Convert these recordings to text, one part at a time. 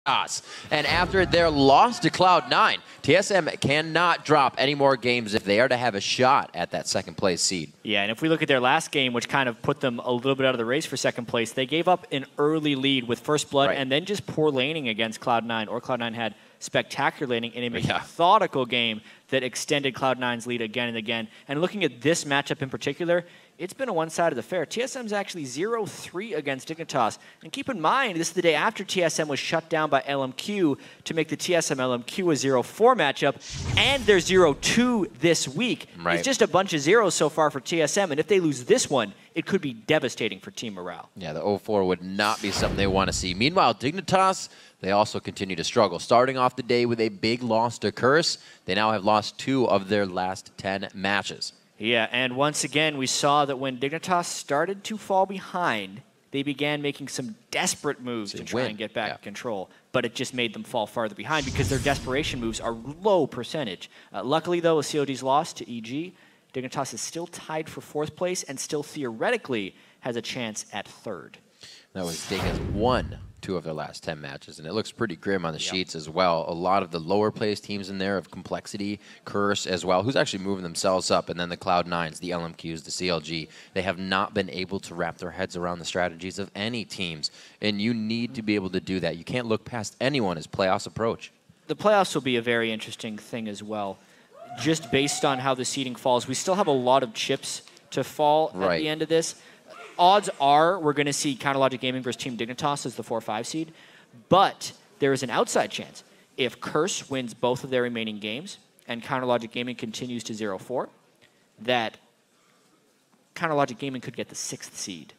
Dignitas. And after their loss to Cloud9, TSM cannot drop any more games if they are to have a shot at that second place seed. Yeah, and if we look at their last game, which kind of put them a little bit out of the race for second place, they gave up an early lead with first blood and then just poor laning against Cloud9. Or Cloud9 had spectacular laning in a methodical game that extended Cloud9's lead again and again. And looking at this matchup in particular, it's been a one-sided affair. TSM's actually 0-3 against Dignitas. And keep in mind, this is the day after TSM was shut down by LMQ to make the TSM-LMQ a 0-4 matchup, and they're 0-2 this week. It's just a bunch of zeros so far for TSM, and if they lose this one, it could be devastating for team morale. Yeah, the 0-4 would not be something they want to see. Meanwhile, Dignitas, they also continue to struggle. Starting off the day with a big loss to Curse, they now have lost 2 of their last 10 matches. Yeah, and once again, we saw that when Dignitas started to fall behind, they began making some desperate moves to try and get back control. But it just made them fall farther behind because their desperation moves are low percentage. Luckily, though, with COD's loss to EG, Dignitas is still tied for 4th place and still theoretically has a chance at 3rd. That was Dig has won 2 of their last 10 matches, and it looks pretty grim on the sheets as well. A lot of the lower placed teams in there of Complexity, Curse as well, who's actually moving themselves up, and then the Cloud9s, the LMQs, the CLG. They have not been able to wrap their heads around the strategies of any teams, and you need to be able to do that. You can't look past anyone as playoffs approach. The playoffs will be a very interesting thing as well. Just based on how the seeding falls, we still have a lot of chips to fall at the end of this. Odds are we're going to see Counterlogic Gaming versus Team Dignitas as the 4-5 seed, but there is an outside chance. If Curse wins both of their remaining games and Counterlogic Gaming continues to 0-4, that Counterlogic Gaming could get the 6th seed,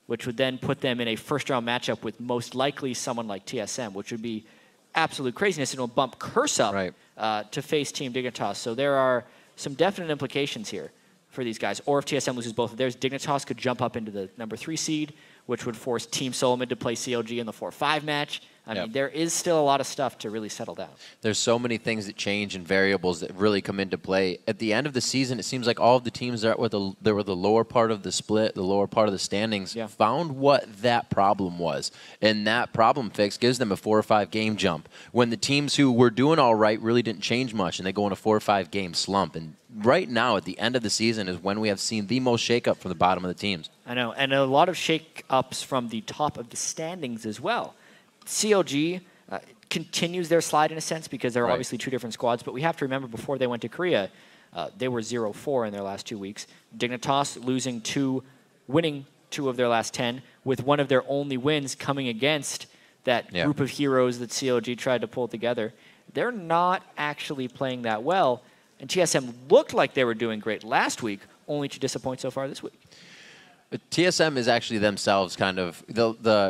which would then put them in a first-round matchup with most likely someone like TSM, which would be absolute craziness, and will bump Curse up to face Team Dignitas. So there are some definite implications here for these guys. Or if TSM loses both of theirs, Dignitas could jump up into the number 3 seed, which would force Team Solomon to play CLG in the 4-5 match. I mean, there is still a lot of stuff to really settle down. There's so many things that change and variables that really come into play. At the end of the season, it seems like all of the teams that were the lower part of the split, the lower part of the standings, found what that problem was. And that problem fix gives them a 4 or 5 game jump. When the teams who were doing all right really didn't change much, and they go in a 4 or 5 game slump. And right now, at the end of the season, is when we have seen the most shakeup from the bottom of the teams. I know, and a lot of shakeups from the top of the standings as well. CLG continues their slide in a sense because they're obviously 2 different squads, but we have to remember before they went to Korea, they were 0-4 in their last 2 weeks. Dignitas winning 2 of their last 10, with one of their only wins coming against that group of heroes that CLG tried to pull together. They're not actually playing that well, and TSM looked like they were doing great last week, only to disappoint so far this week. TSM is actually themselves kind of,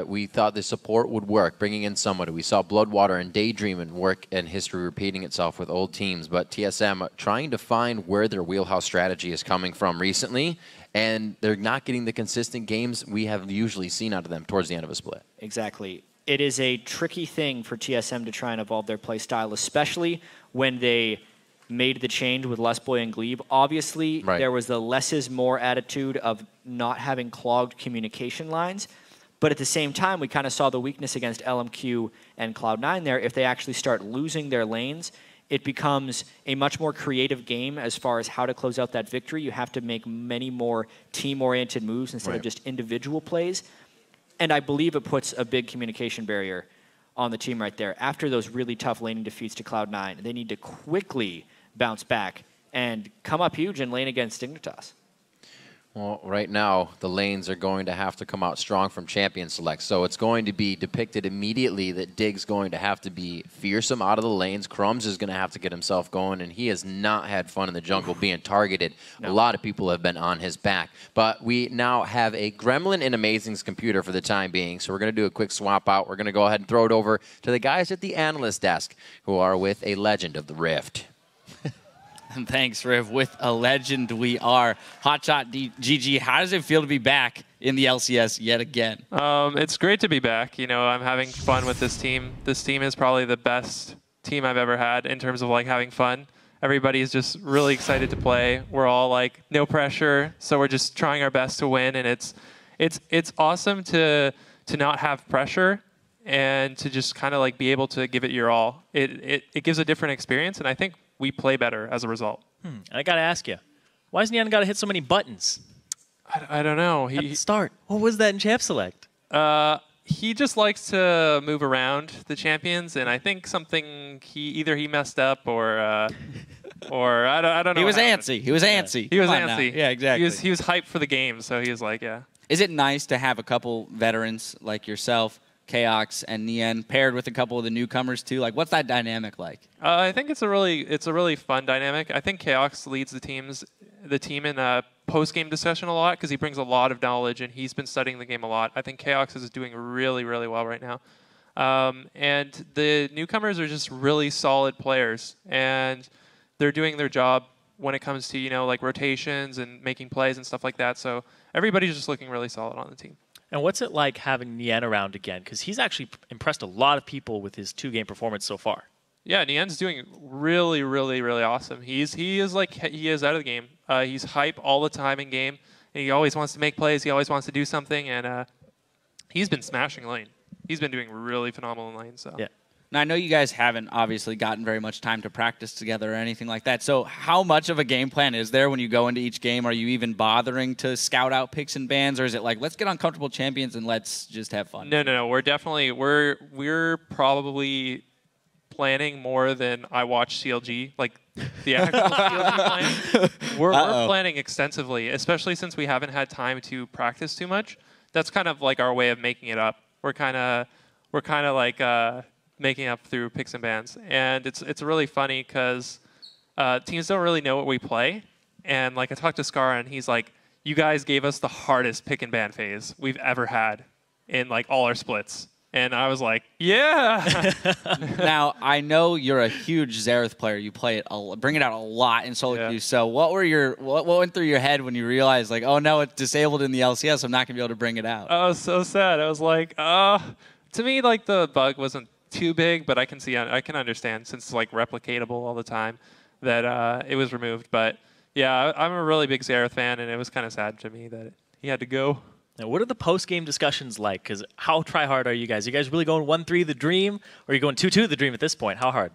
we thought the support would work, bringing in somebody. We saw Bloodwater and Daydream and work and history repeating itself with old teams, but TSM trying to find where their wheelhouse strategy is coming from recently, and they're not getting the consistent games we have usually seen out of them towards the end of a split. Exactly. It is a tricky thing for TSM to try and evolve their play style, especially when they made the change with Lessboy and Glebe. Obviously, there was the less is more attitude of not having clogged communication lines. But at the same time, we kind of saw the weakness against LMQ and Cloud9 there. If they actually start losing their lanes, it becomes a much more creative game as far as how to close out that victory. You have to make many more team-oriented moves instead of just individual plays. And I believe it puts a big communication barrier on the team right there. After those really tough laning defeats to Cloud9, they need to quickly bounce back and come up huge and lane against Dignitas. Well, right now, the lanes are going to have to come out strong from Champion Select. So it's going to be depicted immediately that Dig's going to have to be fearsome out of the lanes. Crumbs is going to have to get himself going, and he has not had fun in the jungle being targeted. A lot of people have been on his back. But we now have a Gremlin in Amazing's computer for the time being, so we're going to do a quick swap out. We're going to go ahead and throw it over to the guys at the analyst desk who are with a legend of the Rift. Thanks, Riv. With a legend, we are. Hotshot GG, how does it feel to be back in the LCS yet again? It's great to be back. You know, I'm having fun with this team. This team is probably the best team I've ever had in terms of like having fun. Everybody's just really excited to play. We're all like no pressure, so we're just trying our best to win, and it's awesome to not have pressure and to just kind of like be able to give it your all. It gives a different experience, and I think we play better as a result. And I got to ask you, why has Neon got to hit so many buttons? I don't know. At the start. What was that in Champ Select? He just likes to move around the champions, and I think something either he messed up or I don't know. He was antsy. He was antsy. He was antsy. Yeah, exactly. He was hyped for the game, so he was like, yeah. Is it nice to have a couple veterans like yourself, Chaox and Nien, paired with a couple of the newcomers too? Like, what's that dynamic like? I think it's a really fun dynamic. I think Chaox leads the team in a post-game discussion a lot because he brings a lot of knowledge and he's been studying the game a lot. I think Chaox is doing really, really well right now. And the newcomers are just really solid players, and they're doing their job when it comes to, like rotations and making plays and stuff like that. So everybody's just looking really solid on the team. And what's it like having Nien around again? Because he's actually impressed a lot of people with his 2-game performance so far. Yeah, Nien's doing really, really, really awesome. He is out of the game. He's hype all the time in game. And he always wants to make plays. He always wants to do something, and he's been smashing lane. He's been doing really phenomenal in lane. So yeah. Now, I know you guys haven't obviously gotten very much time to practice together or anything like that. So how much of a game plan is there when you go into each game? Are you even bothering to scout out picks and bans, or is it like, let's get uncomfortable champions and let's just have fun? No. We're probably planning more than I watch CLG, like the actual CLG plan. We're planning extensively, especially since we haven't had time to practice too much. That's kind of like our way of making it up. We're kind of like making up through picks and bans, and it's really funny because teams don't really know what we play. And like I talked to Scar, and he's like, "You guys gave us the hardest pick and ban phase we've ever had in like all our splits." And I was like, yeah. Now, I know you're a huge Xerath player. You play it, bring it out a lot in solo queue. So what went through your head when you realized, like, oh, no, it's disabled in the LCS. I'm not going to be able to bring it out. I was so sad. I was like, to me, like, the bug wasn't too big, but I can understand, since it's, like, replicatable all the time, that it was removed. But, yeah, I'm a really big Xerath fan, and it was kind of sad to me that he had to go. Now, what are the post-game discussions like? Because how try-hard are you guys? Are you guys really going 1-3 the dream, or are you going 2-2 the dream at this point? How hard?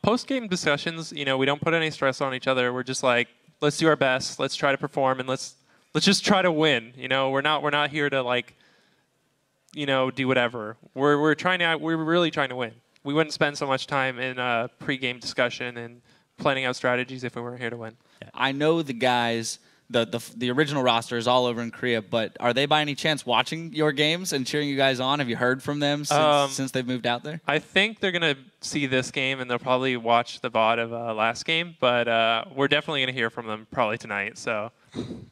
Post-game discussions, we don't put any stress on each other. We're just like, let's do our best. Let's try to perform, and let's just try to win. We're not here to like, do whatever. We're really trying to win. We wouldn't spend so much time in a pre-game discussion and planning out strategies if we weren't here to win. Yeah. I know the guys. The original roster is all over in Korea, but are they by any chance watching your games and cheering you guys on? Have you heard from them since they've moved out there? I think they're going to see this game, and they'll probably watch the VOD of last game, but we're definitely going to hear from them probably tonight. So,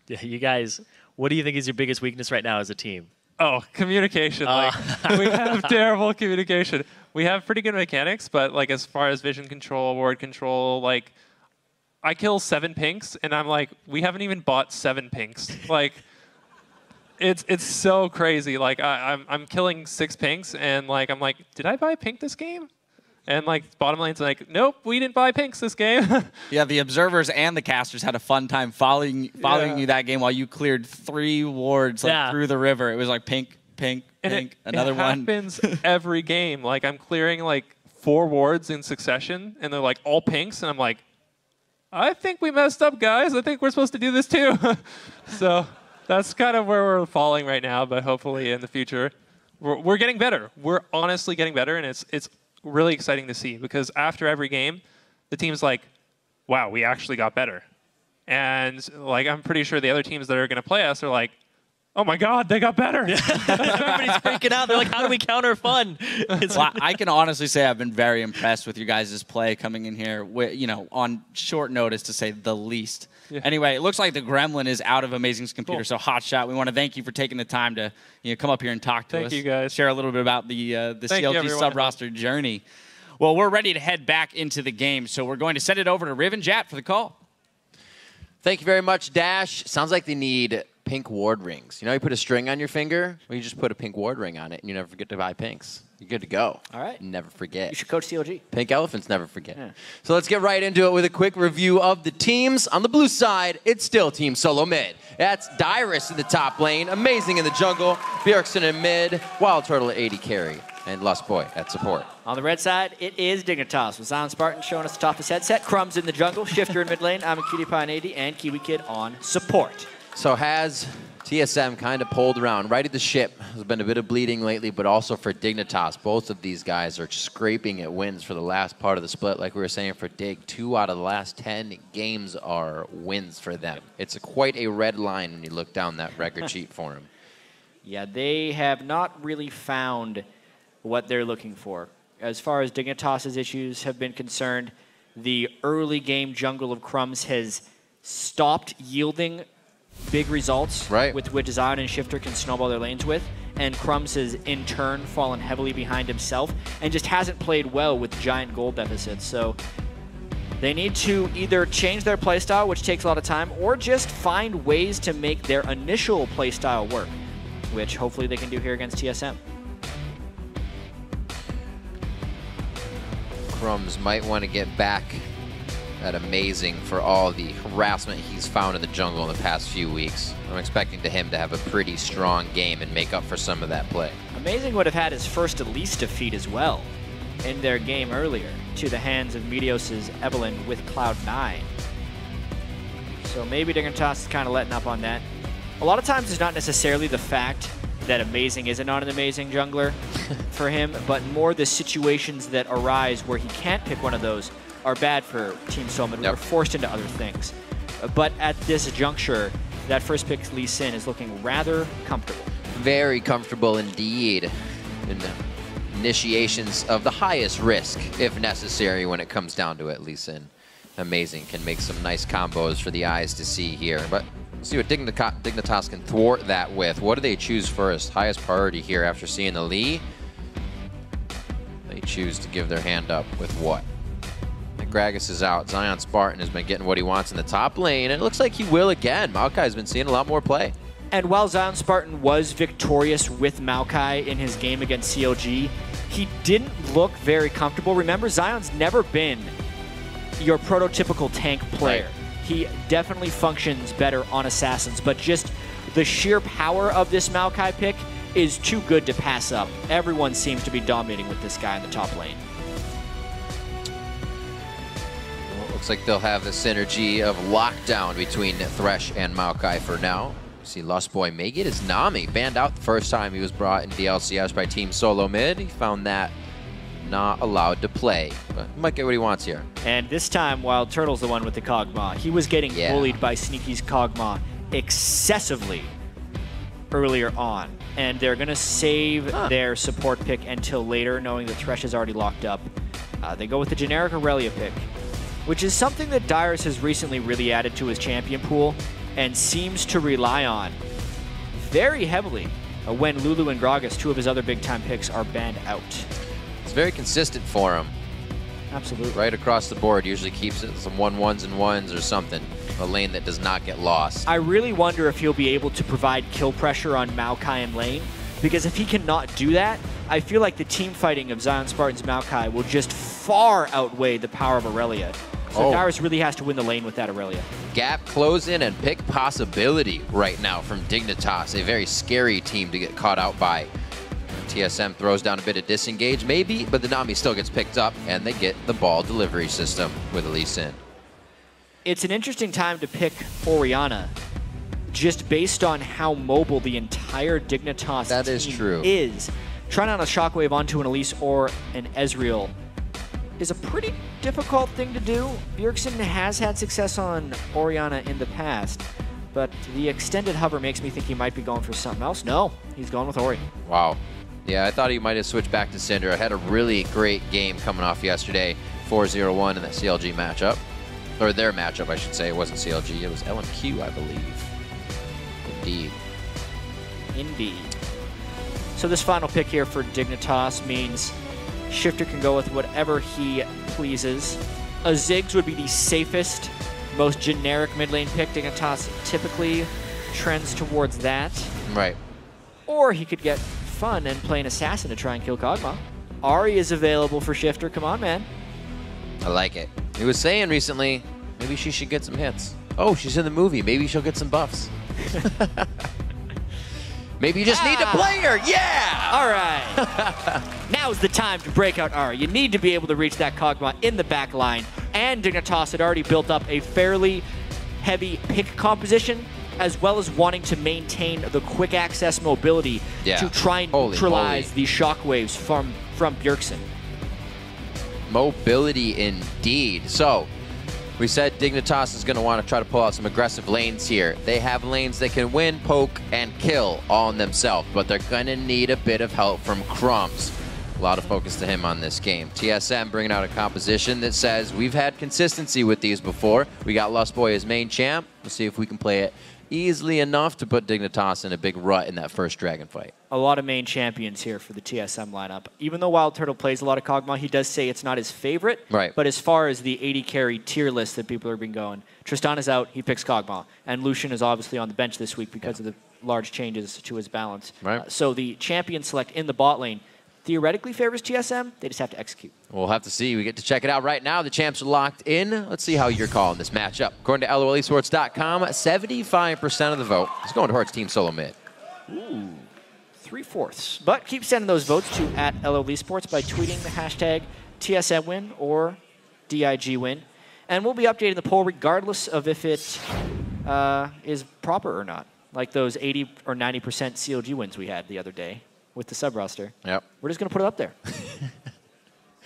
yeah, you guys, what do you think is your biggest weakness right now as a team? Oh, communication. We have terrible communication. We have pretty good mechanics, but like as far as vision control, ward control, like I kill 7 pinks, and I'm like, we haven't even bought 7 pinks. Like, it's so crazy. Like, I'm killing 6 pinks, and like, I'm like, did I buy pink this game? And like, bottom lane's like, nope, we didn't buy pinks this game. Yeah, the observers and the casters had a fun time following you that game while you cleared 3 wards through the river. It was like pink, pink, and pink, another one. It happens every game. Like, I'm clearing like 4 wards in succession, and they're like all pinks, and I'm like, I think we messed up, guys. I think we're supposed to do this too. So that's kind of where we're falling right now, but hopefully in the future, we're getting better. We're honestly getting better, and it's really exciting to see, because after every game, the team's like, wow, we actually got better. And like, I'm pretty sure the other teams that are going to play us are like, oh my God, they got better. Everybody's freaking out. They're like, how do we counter fun? Well, I can honestly say I've been very impressed with your guys' play coming in here, on short notice, to say the least. Yeah. Anyway, it looks like the Gremlin is out of Amazing's computer, so Hotshot, we want to thank you for taking the time to come up here and talk to us. Thank you, guys. Share a little bit about the CLG sub-roster journey. Well, we're ready to head back into the game, so we're going to send it over to Riv and Jat for the call. Thank you very much, Dash. Sounds like they need pink ward rings. You put a string on your finger? Well, you just put a pink ward ring on it, and you never forget to buy pinks. You're good to go. All right. Never forget. You should coach CLG. Pink elephants never forget. Yeah. So let's get right into it with a quick review of the teams. On the blue side, it's still Team Solo Mid. That's Dyrus in the top lane, Amazing in the jungle, Bjergsen in mid, Wild Turtle at 80 carry. and Lust Boy at support. On the red side, it is Dignitas with Zion Spartan showing us the top of his headset. Crumbs in the jungle, Shifter in mid lane, I'm a Cutie Pie on AD, and Kiwi Kid on support. So has TSM kind of pulled around, righted the ship. There's been a bit of bleeding lately, but also for Dignitas. Both of these guys are scraping at wins for the last part of the split. Like we were saying for Dig, 2 out of the last 10 games are wins for them. It's quite a red line when you look down that record sheet for them. Yeah, they have not really found what they're looking for. As far as Dignitas' issues have been concerned, the early game jungle of Crumbs has stopped yielding big results with which Zion and Shifter can snowball their lanes with, and Crumbs has in turn fallen heavily behind himself and just hasn't played well with giant goal deficits. So they need to either change their playstyle, which takes a lot of time, or just find ways to make their initial playstyle work, which hopefully they can do here against TSM. Crumbs might want to get back at Amazing for all the harassment he's found in the jungle in the past few weeks. I'm expecting him to have a pretty strong game and make up for some of that play. Amazing would have had his first Elise defeat as well in their game earlier to the hands of Meteos' Evelyn with Cloud9. So maybe Dignitas is kind of letting up on that. A lot of times it's not necessarily the fact that Amazing isn't on an amazing jungler for him, but more the situations that arise where he can't pick one of those are bad for Team Solomid. We're forced into other things. But at this juncture, that first pick Lee Sin is looking rather comfortable. Very comfortable indeed in the initiations of the highest risk, if necessary, when it comes down to it. Lee Sin, Amazing, can make some nice combos for the eyes to see here. But let's see what Dignitas can thwart that with. What do they choose first? Highest priority here after seeing the Lee. They choose to give their hand up with what? Gragas is out. Zion Spartan has been getting what he wants in the top lane, and it looks like he will again. Maokai's been seeing a lot more play. And while Zion Spartan was victorious with Maokai in his game against CLG, he didn't look very comfortable. Remember, Zion's never been your prototypical tank player. Right. He definitely functions better on Assassins, but just the sheer power of this Maokai pick is too good to pass up. Everyone seems to be dominating with this guy in the top lane. Looks like they'll have the synergy of lockdown between Thresh and Maokai for now. See, Lust Boy may get his Nami banned out the first time he was brought into the LCS by Team Solo Mid. He found that not allowed to play, but he might get what he wants here. And this time, Wild Turtle's the one with the Kog'Maw. He was getting bullied by Sneaky's Kog'Maw excessively earlier on. And they're going to save their support pick until later, knowing that Thresh is already locked up. They go with the generic Aurelia pick, which is something that Dyrus has recently really added to his champion pool and seems to rely on very heavily when Lulu and Gragas, 2 of his other big-time picks, are banned out. It's very consistent for him. Absolutely. Right across the board, usually keeps it some 1-1s and 1s or something. A lane that does not get lost. I really wonder if he'll be able to provide kill pressure on Maokai in lane, because if he cannot do that, I feel like the team fighting of Zion Spartan's Maokai will just far outweigh the power of Aurelia. So Dyrus really has to win the lane with that Aurelia. Gap closing and pick possibility right now from Dignitas. A very scary team to get caught out by. TSM throws down a bit of disengage, maybe, but the Nami still gets picked up, and they get the ball delivery system with Lee Sin. It's an interesting time to pick Orianna, just based on how mobile the entire Dignitas team is. Trying out a Shockwave onto an Elise or an Ezreal is a pretty difficult thing to do. Bjergsen has had success on Orianna in the past, but the extended hover makes me think he might be going for something else. No, he's going with Ori. Wow. Yeah, I thought he might have switched back to Syndra. Had a really great game coming off yesterday, 4-0-1 in that CLG matchup. Or their matchup, I should say. It wasn't CLG, it was LMQ, I believe. Indeed. Indeed. So this final pick here for Dignitas means Shifter can go with whatever he pleases. A Ziggs would be the safest, most generic mid lane pick. Dignitas typically trends towards that. Right. Or he could get fun and play an assassin to try and kill Kog'Maw. Ahri is available for Shifter. Come on, man. I like it. He was saying recently, maybe she should get some hits. Oh, she's in the movie. Maybe she'll get some buffs. Maybe you just need a player. Yeah! All right. Now's the time to break out R. You need to be able to reach that Kog'Maw in the back line. And Dignitas had already built up a fairly heavy pick composition, as well as wanting to maintain the quick access mobility to try and neutralize the shockwaves from Bjergsen. Mobility indeed. So, we said Dignitas is going to want to try to pull out some aggressive lanes here. They have lanes that can win, poke, and kill all in themselves, but they're going to need a bit of help from Crumbs. A lot of focus to him on this game. TSM bringing out a composition that says we've had consistency with these before. We got Lustboy as main champ. We'll see if we can play it easily enough to put Dignitas in a big rut in that first dragon fight. A lot of main champions here for the TSM lineup. Even though Wild Turtle plays a lot of Kog'Maw, he does say it's not his favorite. Right. But as far as the 80 carry tier list that people have been going, Tristan is out, he picks Kog'Maw. And Lucian is obviously on the bench this week because of the large changes to his balance. Right. So the champion select in the bot lane theoretically favors TSM. They just have to execute. We'll have to see. We get to check it out right now. The champs are locked in. Let's see how you're calling this matchup. According to LOLesports.com, 75% of the vote is going towards Team Solo Mid. Ooh, 3/4. But keep sending those votes to @LOLesports by tweeting the hashtag TSMWin or DIGWin. And we'll be updating the poll regardless of if it is proper or not. Like those 80 or 90% CLG wins we had the other day with the sub-roster. Yep. We're just going to put it up there.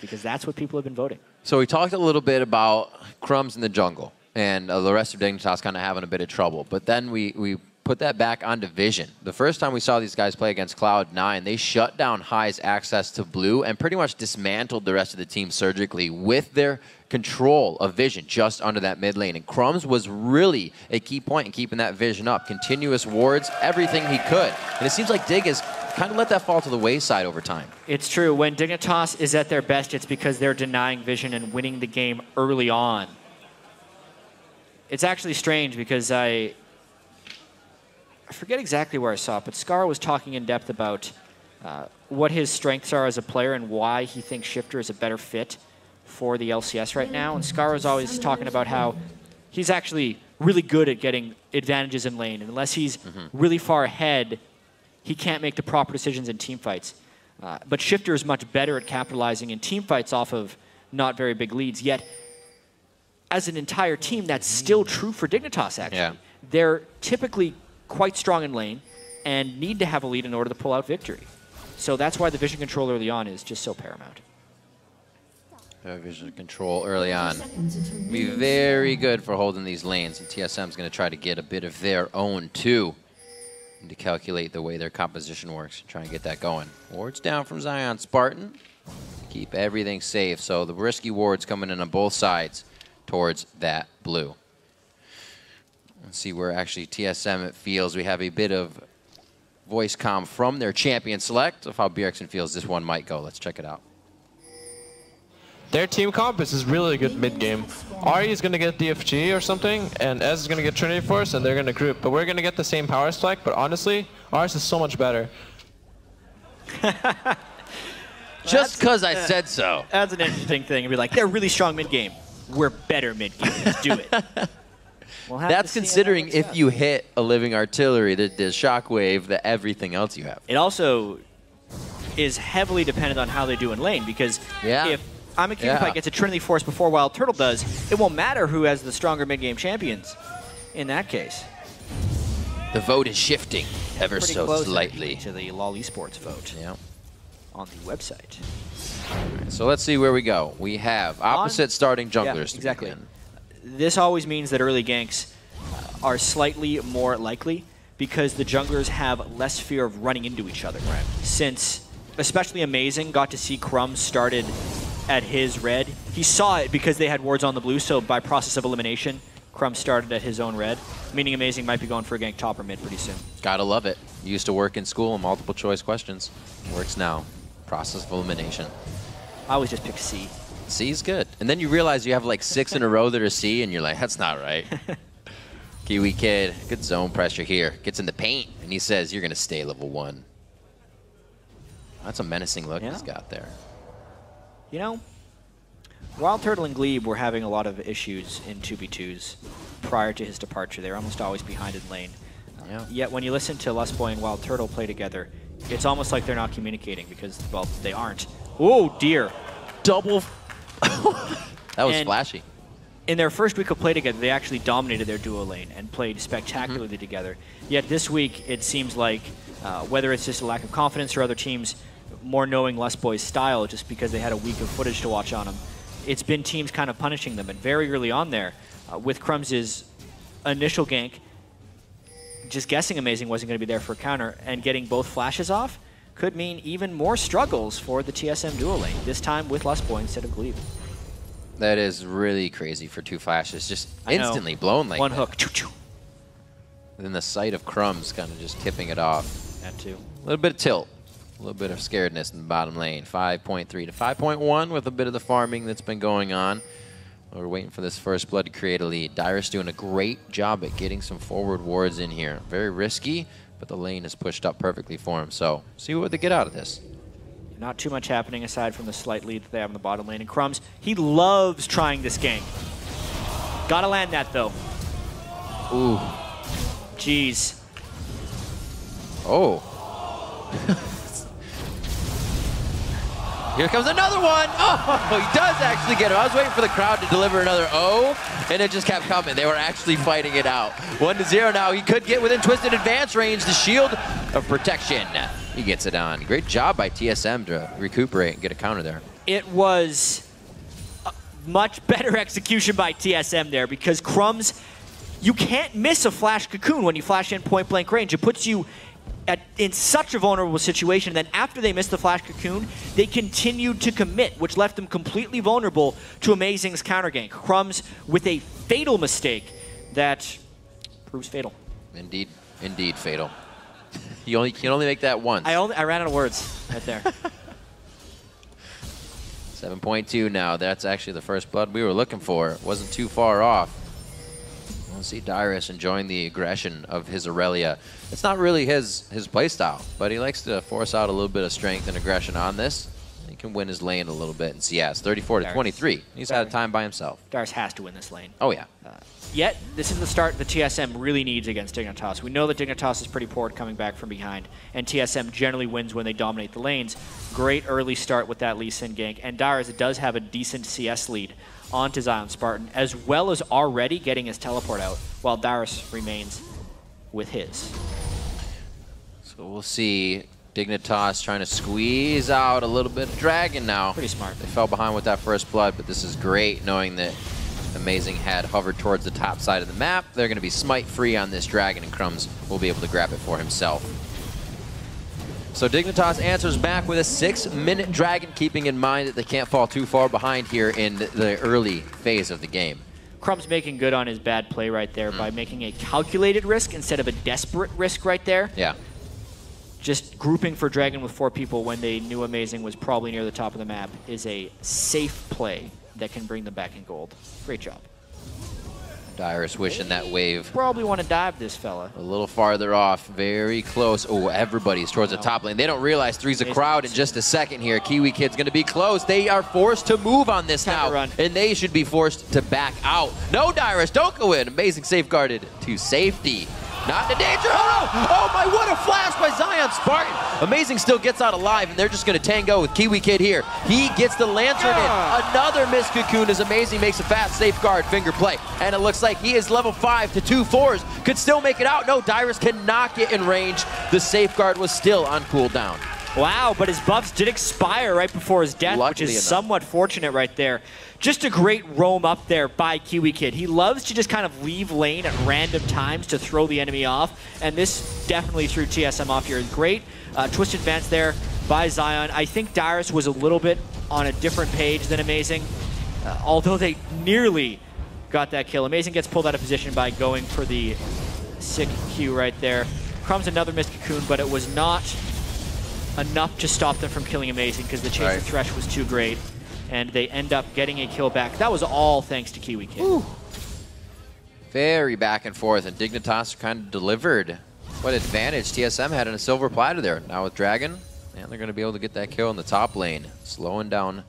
Because that's what people have been voting. So we talked a little bit about Crumbs in the jungle and the rest of Dignitas kind of having a bit of trouble. But then we put that back onto Vision. The first time we saw these guys play against Cloud9, they shut down High's access to blue and pretty much dismantled the rest of the team surgically with their control of Vision just under that mid lane. And Crumbs was really a key point in keeping that Vision up. Continuous wards, everything he could. And it seems like Dig has kind of let that fall to the wayside over time. It's true. When Dignitas is at their best, it's because they're denying Vision and winning the game early on. It's actually strange because I forget exactly where I saw it, but Scar was talking in depth about what his strengths are as a player and why he thinks Shifter is a better fit for the LCS right now. And Scar was always talking about how he's actually really good at getting advantages in lane. And unless he's really far ahead, he can't make the proper decisions in team fights. But Shifter is much better at capitalizing in team fights off of not very big leads. Yet, as an entire team, that's still true for Dignitas, actually. Yeah. They're typically quite strong in lane and need to have a lead in order to pull out victory. So that's why the vision control early on is just so paramount. Vision control early on. Be very good for holding these lanes, and TSM's going to try to get a bit of their own, too. Need to calculate the way their composition works and try and get that going. Wards down from Zion Spartan. Keep everything safe. So the risky wards coming in on both sides towards that blue. Let's see where actually TSM it feels. We have a bit of voice comm from their champion select of how Bjergsen feels this one might go. Let's check it out. Their team comp is really good mid-game. Ari is going to get DFG or something, and Ez is going to get Trinity Force, and they're going to group. But we're going to get the same power spike, but honestly, ours is so much better. Just because I said so. That's an interesting thing. It'd be like, they're really strong mid-game. We're better mid-game. Let's do it. We'll That's considering if you hit a living artillery, the shockwave, the everything else you have. It also is heavily dependent on how they do in lane, because if I'm a Cubify gets a Trinity Force before Wild Turtle does, it won't matter who has the stronger mid-game champions in that case. The vote is shifting ever Pretty so close slightly to the LOL Esports vote on the website. Right, so let's see where we go. We have opposite starting junglers. Exactly. To begin. This always means that early ganks are slightly more likely because the junglers have less fear of running into each other. Right. Since, especially Amazing, got to see Crumbs started at his red. He saw it because they had wards on the blue, so by process of elimination, Crumbs started at his own red, meaning Amazing might be going for a gank top or mid pretty soon. Gotta love it. Used to work in school in multiple choice questions. Works now. Process of elimination. I always just pick C. C's good. And then you realize you have like 6 in a row that are C, and you're like, that's not right. Kiwi kid, good zone pressure here. Gets in the paint, and he says, you're going to stay level 1. That's a menacing look he's got there. You know, Wild Turtle and Glebe were having a lot of issues in 2v2s prior to his departure. They were almost always behind in lane. Yeah. Yet when you listen to Lustboy and Wild Turtle play together, it's almost like they're not communicating because, well, they aren't. Oh, dear. Double. That was flashy. In their first week of play together, they actually dominated their duo lane and played spectacularly together. Yet this week, it seems like, whether it's just a lack of confidence or other teams more knowing Lustboy's style just because they had a week of footage to watch on him, it's been teams kind of punishing them. And very early on there, with Crumbs' initial gank, just guessing Amazing wasn't going to be there for a counter, and getting both flashes off could mean even more struggles for the TSM duo lane, this time with Lustboy instead of Glebe. That is really crazy for 2 flashes, just instantly blown like one that. hook. Choo -choo. Then the sight of Crumbs kind of just tipping it off. That too. A little bit of tilt, a little bit of scaredness in the bottom lane. 5.3 to 5.1 with a bit of the farming that's been going on. We're waiting for this first blood to create a lead. Dyrus doing a great job at getting some forward wards in here. Very risky, but the lane is pushed up perfectly for him. So see what they get out of this. Not too much happening aside from the slight lead that they have in the bottom lane. And Crumbs, he loves trying this gank. Gotta land that, though. Ooh. Jeez. Oh. Here comes another one. Oh, he does actually get him. I was waiting for the crowd to deliver another O, and it just kept coming. They were actually fighting it out. 1-0 now. He could get within Twisted advance range. The shield of protection. He gets it on. Great job by TSM to recuperate and get a counter there. It was a much better execution by TSM there because Crumbs, you can't miss a flash cocoon when you flash in point blank range. It puts you in such a vulnerable situation. Then after they missed the flash cocoon, they continued to commit, which left them completely vulnerable to Amazing's counter gank. Crumbs with a fatal mistake that proves fatal. Indeed, indeed fatal. You can only make that once. I ran out of words right there. 7.2 now. That's actually the first blood we were looking for. Wasn't too far off. We'll see Dyrus enjoying the aggression of his Aurelia. It's not really his playstyle, but he likes to force out a little bit of strength and aggression on this. He can win his lane a little bit in CS. 34 to 23. He's had a time by himself. Dyrus has to win this lane. Oh, yeah. Yet, this is the start the TSM really needs against Dignitas. We know that Dignitas is pretty poor at coming back from behind, and TSM generally wins when they dominate the lanes. Great early start with that Lee Sin gank, and Dyrus does have a decent CS lead onto Zion Spartan, as well as already getting his teleport out, while Dyrus remains with his. So we'll see Dignitas trying to squeeze out a little bit of Dragon now. Pretty smart. They fell behind with that first blood, but this is great knowing that Amazing had hovered towards the top side of the map. They're going to be smite free on this Dragon, and Crumbs will be able to grab it for himself. So Dignitas answers back with a 6-minute Dragon, keeping in mind that they can't fall too far behind here in the early phase of the game. Crumbs making good on his bad play right there by making a calculated risk instead of a desperate risk right there. Yeah. Just grouping for Dragon with 4 people when they knew Amazing was probably near the top of the map is a safe play that can bring them back in gold. Great job. Dyrus wishing that wave Probably want to dive this fella. a little farther off, very close. Oh, everybody's towards the top lane. They don't realize 3's a crowd in just a second here. Kiwi Kid's going to be close. They are forced to move on this now, and they should be forced to back out. No, Dyrus, don't go in. Amazing safeguarded to safety. Not in danger. Oh, no. Oh, my, what a flash by Zion Spartan. Amazing still gets out alive, and they're just going to tango with Kiwi Kid here. He gets the Lantern in. Another missed cocoon as Amazing makes a fast safeguard finger play. And it looks like he is level 5 to 2 4s. Could still make it out. No, Dyrus cannot get in range. The safeguard was still on cooldown. Wow, but his buffs did expire right before his death, which is somewhat fortunate right there. Just a great roam up there by Kiwi Kid. He loves to just kind of leave lane at random times to throw the enemy off, and this definitely threw TSM off here. Great twist advance there by Zion. I think Dyrus was a little bit on a different page than Amazing, although they nearly got that kill. Amazing gets pulled out of position by going for the sick Q right there. Crumbs another missed cocoon, but it was not enough to stop them from killing Amazing because the chase of Thresh was too great, and they end up getting a kill back. That was all thanks to Kiwi Kid. Ooh. Very back and forth, and Dignitas kind of delivered what advantage TSM had in a silver platter there. Now with Dragon, and they're going to be able to get that kill in the top lane, slowing down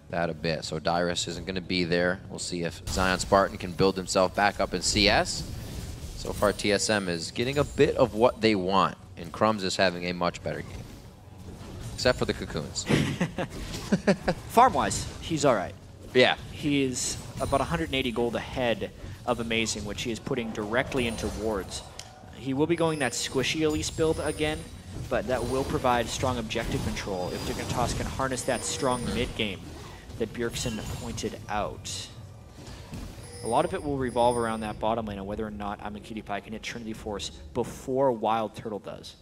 that a bit. So Dyrus isn't going to be there. We'll see if Zion Spartan can build himself back up in CS. So far, TSM is getting a bit of what they want, and Crumbs is having a much better game. Except for the cocoons. Farm-wise, he's all right. Yeah. He is about 180 gold ahead of Amazing, which he is putting directly into wards. He will be going that squishy Elise build again, but that will provide strong objective control if Dignitas can harness that strong mid-game that Bjergsen pointed out. A lot of it will revolve around that bottom lane and whether or not AmiCutiePie can hit Trinity Force before Wild Turtle does.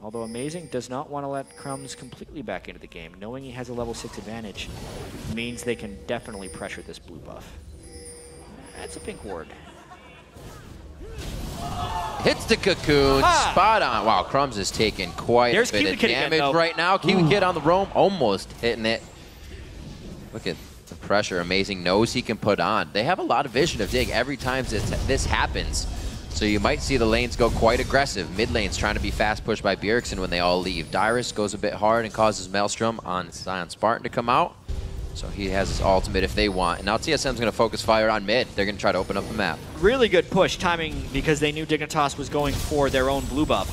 Although Amazing does not want to let Crumbs completely back into the game, knowing he has a level 6 advantage means they can definitely pressure this blue buff. That's a pink ward. Hits the cocoon, spot on. Wow, Crumbs is taking quite a bit of damage right now. Kiwi Kid on the roam, almost hitting it. Look at the pressure Amazing knows he can put on. They have a lot of vision of Dig every time this happens. So you might see the lanes go quite aggressive. Mid lane's trying to be fast pushed by Bjergsen when they all leave. Dyrus goes a bit hard and causes Maelstrom on Sion Spartan to come out. So he has his ultimate if they want. And now TSM's going to focus fire on mid. They're going to try to open up the map. Really good push timing because they knew Dignitas was going for their own blue buff.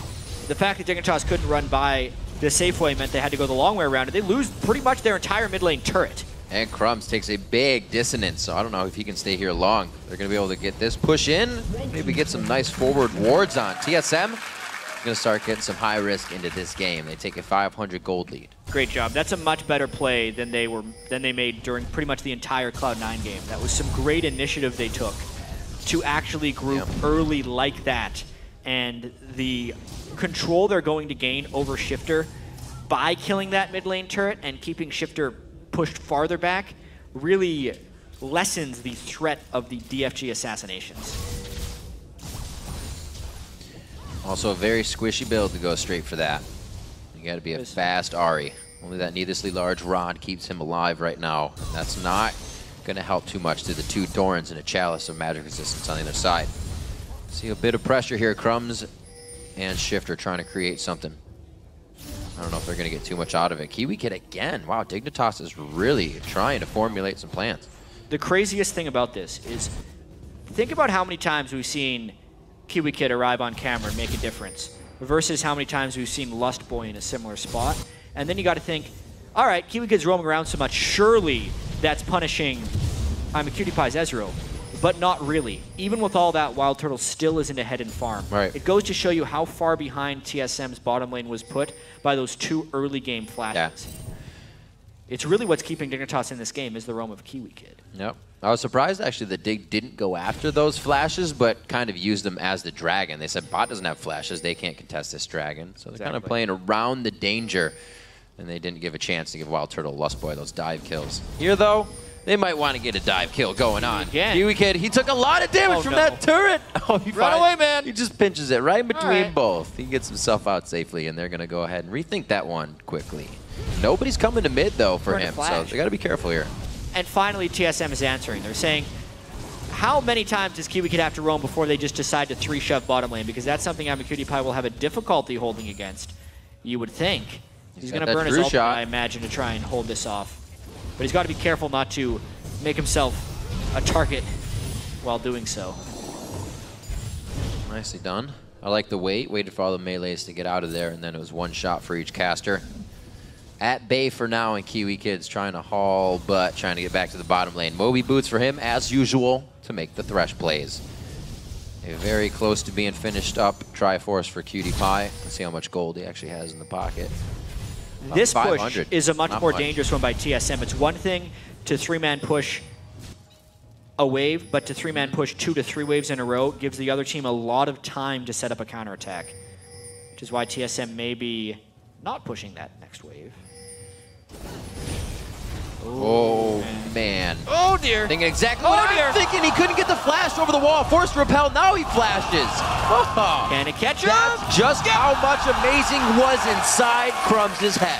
The fact that Dignitas couldn't run by the safe way meant they had to go the long way around it. They lose pretty much their entire mid lane turret. And Crumbs takes a big dissonance, so I don't know if he can stay here long. They're going to be able to get this push in, maybe get some nice forward wards on. TSM is going to start getting some high risk into this game. They take a 500 gold lead. Great job. That's a much better play than they made during pretty much the entire Cloud9 game. That was some great initiative they took to actually group early like that. And the control they're going to gain over Shifter by killing that mid lane turret and keeping Shifter pushed farther back really lessens the threat of the DFG assassinations. Also a very squishy build to go straight for that. You got to be a fast Ahri. Only that needlessly large rod keeps him alive right now. That's not going to help too much to the two Thorns and a Chalice of magic resistance on the other side. See a bit of pressure here. Crumbs and Shifter trying to create something. I don't know if they're going to get too much out of it. Kiwi Kid again. Wow, Dignitas is really trying to formulate some plans. The craziest thing about this is think about how many times we've seen Kiwi Kid arrive on camera and make a difference versus how many times we've seen Lust Boy in a similar spot. And then you got to think, all right, Kiwi Kid's roaming around so much, surely that's punishing AmiCutiePie's Ezreal. But not really. Even with all that, Wild Turtle still isn't ahead in farm. Right. It goes to show you how far behind TSM's bottom lane was put by those two early game flashes. Yeah. It's really what's keeping Dignitas in this game is the roam of Kiwi Kid. Yep. I was surprised actually that Dig didn't go after those flashes, but kind of used them as the dragon. They said bot doesn't have flashes, they can't contest this dragon. So they're kind of playing around the danger, and they didn't give a chance to give Wild Turtle Lust Boy those dive kills. Here though, they might want to get a dive kill going on. Kiwi Kid, he took a lot of damage from that turret. Oh, Run away, man. He just pinches it right in between both. He gets himself out safely, and they're going to go ahead and rethink that one quickly. Nobody's coming to mid, though, for him, so they got to be careful here. And finally, TSM is answering. They're saying, how many times does Kiwi Kid have to roam before they just decide to 3-shove bottom lane? Because that's something AmiCutiePie will have a difficulty holding against, you would think. He's going to burn his ultimate, I imagine, to try and hold this off. But he's got to be careful not to make himself a target while doing so. Nicely done. I like the waited for all the melees to get out of there, and then it was one shot for each caster. At bay for now, and Kiwi Kid's trying to haul, but trying to get back to the bottom lane. Moby boots for him, as usual, to make the Thresh plays. They're very close to being finished up. Triforce for Cutie Pie. Let's see how much gold he actually has in the pocket. This push is a much more dangerous one by TSM. It's one thing to 3-man push a wave, but to 3-man push 2 to 3 waves in a row gives the other team a lot of time to set up a counterattack, which is why TSM may be not pushing that next wave. Oh, man. Oh, dear. Thinking exactly what I'm thinking. He couldn't get the flash over the wall. Forced to repel. Now he flashes. Oh. Can it catch him? That's just how much Amazing was inside Crumbs' head.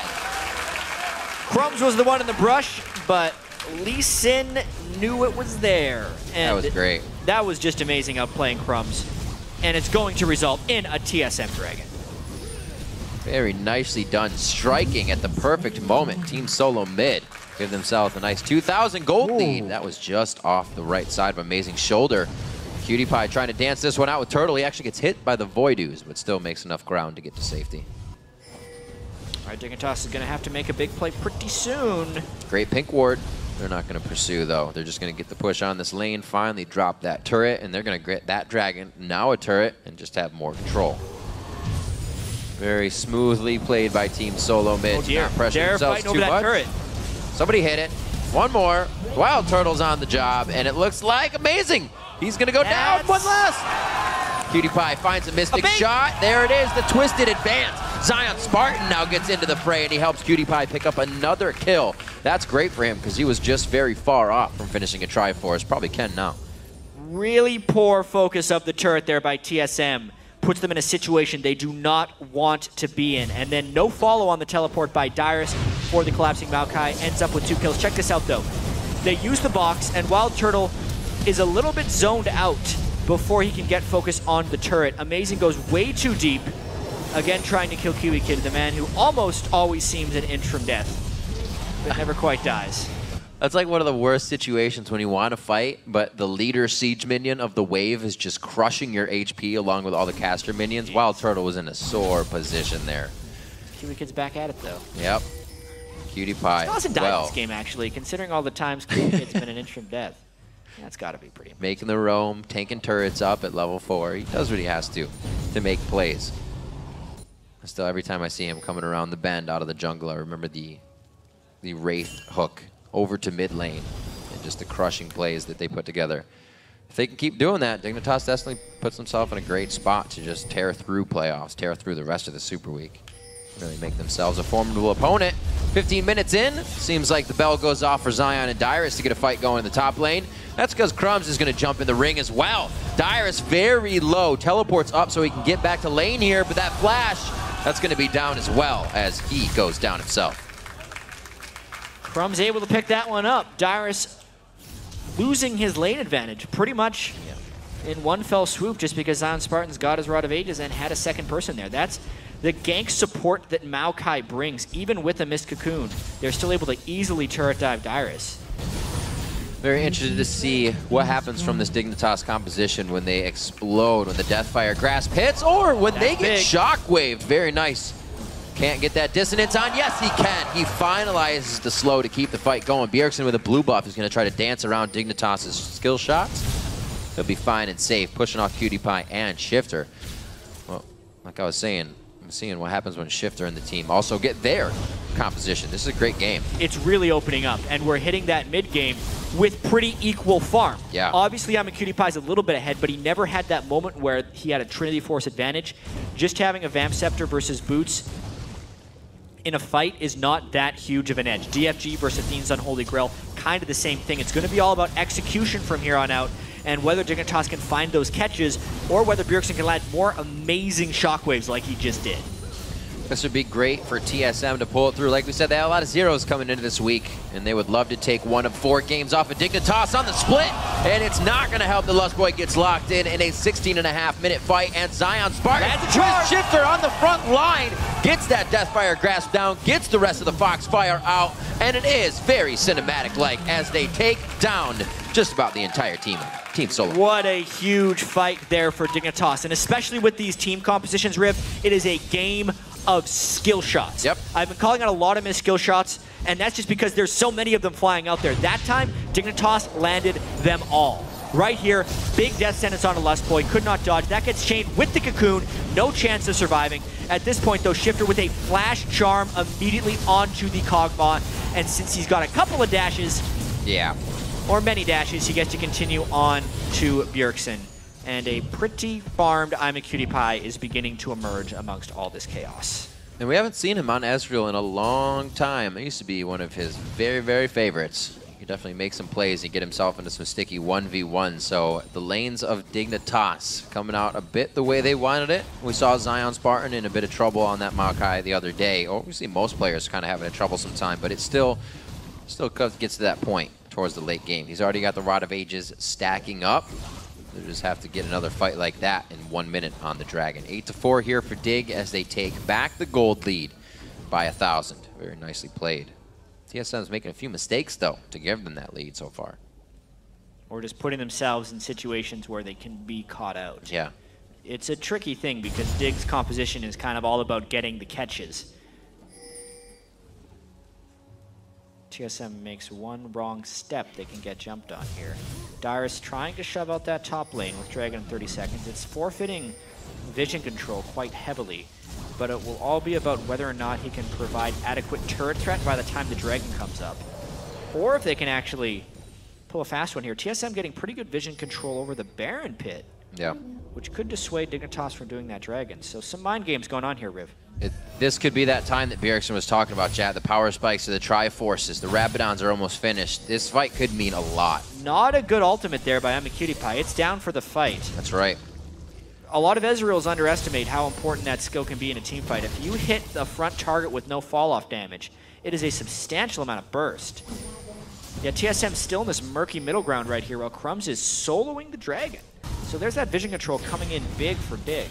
Crumbs was the one in the brush, but Lee Sin knew it was there. And that was great. That was just amazing outplaying Crumbs. And it's going to result in a TSM Dragon. Very nicely done. Striking at the perfect moment. Team Solo mid. Give themselves a nice 2,000 gold lead. That was just off the right side of Amazing's shoulder. Cutie Pie trying to dance this one out with Turtle. He actually gets hit by the Voidoos, but still makes enough ground to get to safety. All right, Dignitas is going to have to make a big play pretty soon. Great pink ward. They're not going to pursue, though. They're just going to get the push on this lane, finally drop that turret, and they're going to get that dragon, now a turret, and just have more control. Very smoothly played by Team Solo mid. Oh dear, Not pressuring they're themselves fighting too over that much. turret. Somebody hit it. One more. Wild Turtle's on the job, and it looks like amazing. He's going to go down. One last. Cutie Pie finds a mystic shot. There it is, the twisted advance. Zion Spartan now gets into the fray, and he helps Cutie Pie pick up another kill. That's great for him because he was just very far off from finishing a Triforce. Probably can now. Really poor focus of the turret there by TSM. Puts them in a situation they do not want to be in. And then no follow on the teleport by Dyrus for the collapsing Maokai. Ends up with 2 kills. Check this out, though. They use the box, and Wild Turtle is a little bit zoned out before he can get focus on the turret. Amazing goes way too deep. Again, trying to kill Kiwi Kid, the man who almost always seems an inch from death, but never quite dies. That's like one of the worst situations when you want to fight, but the leader siege minion of the wave is just crushing your HP along with all the caster minions. Wild Turtle was in a sore position there. Kiwi Kid's back at it, though. Yep. Cutie Pie. He hasn't died in this game, actually, considering all the times Kiwi Kid's been an inch from death. That's got to be pretty amazing. Making the roam, tanking turrets up at level 4. He does what he has to make plays. Still, every time I see him coming around the bend out of the jungle, I remember the Wraith hook over to mid lane and just the crushing plays that they put together. If they can keep doing that, Dignitas definitely puts himself in a great spot to just tear through playoffs, tear through the rest of the Super Week. Really make themselves a formidable opponent. 15 minutes in, seems like the bell goes off for Zion and Dyrus to get a fight going in the top lane. That's because Crumbs is going to jump in the ring as well. Dyrus very low, teleports up so he can get back to lane here, but that flash, that's going to be down as well as he goes down himself. Crumb's able to pick that one up. Dyrus losing his lane advantage pretty much in one fell swoop just because Zion Spartan's got his Rod of Ages and had a second person there. That's the gank support that Maokai brings. Even with a Mist Cocoon, they're still able to easily turret dive Dyrus. Very interested to see what happens from this Dignitas composition when they explode, when the Deathfire Grasp hits, or when they get shockwaved. Very nice. Can't get that dissonance on. Yes, he can. He finalizes the slow to keep the fight going. Bjergsen with a blue buff is going to try to dance around Dignitas' skill shots. He'll be fine and safe, pushing off Cutie Pie and Shifter. Well, like I was saying, I'm seeing what happens when Shifter and the team also get their composition. This is a great game. It's really opening up, and we're hitting that mid game with pretty equal farm. Yeah. Obviously, Cutie Pie's a little bit ahead, but he never had that moment where he had a Trinity Force advantage. Just having a Vamp Scepter versus Boots in a fight is not that huge of an edge. DFG versus Athene's Unholy Grail, kind of the same thing. It's going to be all about execution from here on out, and whether Dignitas can find those catches, or whether Bjergsen can land more amazing shockwaves like he just did. This would be great for TSM to pull it through. Like we said, they have a lot of zeros coming into this week, and they would love to take one of 4 games off of Dignitas on the split, and it's not going to help. The Lust Boy gets locked in a 16.5-minute fight, and Zion Spartan, Twist Shifter on the front line, gets that Deathfire Grasp down, gets the rest of the Foxfire out, and it is very cinematic-like as they take down just about the entire team. Team Solo. What a huge fight there for Dignitas, and especially with these team compositions, Rip, it is a game of skill shots. Yep. I've been calling out a lot of missed skill shots, and that's just because there's so many of them flying out there. That time, Dignitas landed them all. Right here, big death sentence on a Lust Boy, could not dodge. That gets chained with the Cocoon, no chance of surviving. At this point, though, Shifter with a flash charm immediately onto the Kog'Maw, and since he's got a couple of dashes, or many dashes, he gets to continue on to Bjergsen. And a pretty farmed Cutie Pie is beginning to emerge amongst all this chaos. And we haven't seen him on Ezreal in a long time. It used to be one of his very, very favorites. He could definitely make some plays and get himself into some sticky 1v1. So the lanes of Dignitas coming out a bit the way they wanted it. We saw Zion Spartan in a bit of trouble on that Maokai the other day. Or we see most players kind of having a troublesome time, but it still gets to that point towards the late game. He's already got the Rod of Ages stacking up. They just have to get another fight like that in 1 minute on the Dragon. 8-4 here for Dig as they take back the gold lead by 1,000. Very nicely played. TSM's making a few mistakes, though, to give them that lead so far. or just putting themselves in situations where they can be caught out. Yeah. It's a tricky thing because Dig's composition is kind of all about getting the catches. TSM makes one wrong step, they can get jumped on here. Dyrus trying to shove out that top lane with Dragon in 30 seconds. It's forfeiting vision control quite heavily, but it will all be about whether or not he can provide adequate turret threat by the time the Dragon comes up. Or if they can actually pull a fast one here. TSM getting pretty good vision control over the Baron pit. Yeah. Which could dissuade Dignitas from doing that Dragon. So some mind games going on here, Riv. This could be that time that Bjergsen was talking about, chat. The power spikes of the Triforces. The Rabadons are almost finished. This fight could mean a lot. Not a good ultimate there by AmiCutiePie. It's down for the fight. That's right. A lot of Ezreals underestimate how important that skill can be in a team fight. If you hit the front target with no fall-off damage, it is a substantial amount of burst. Yeah, TSM still in this murky middle ground right here while Crumbs is soloing the Dragon. So there's that vision control coming in big for Dig.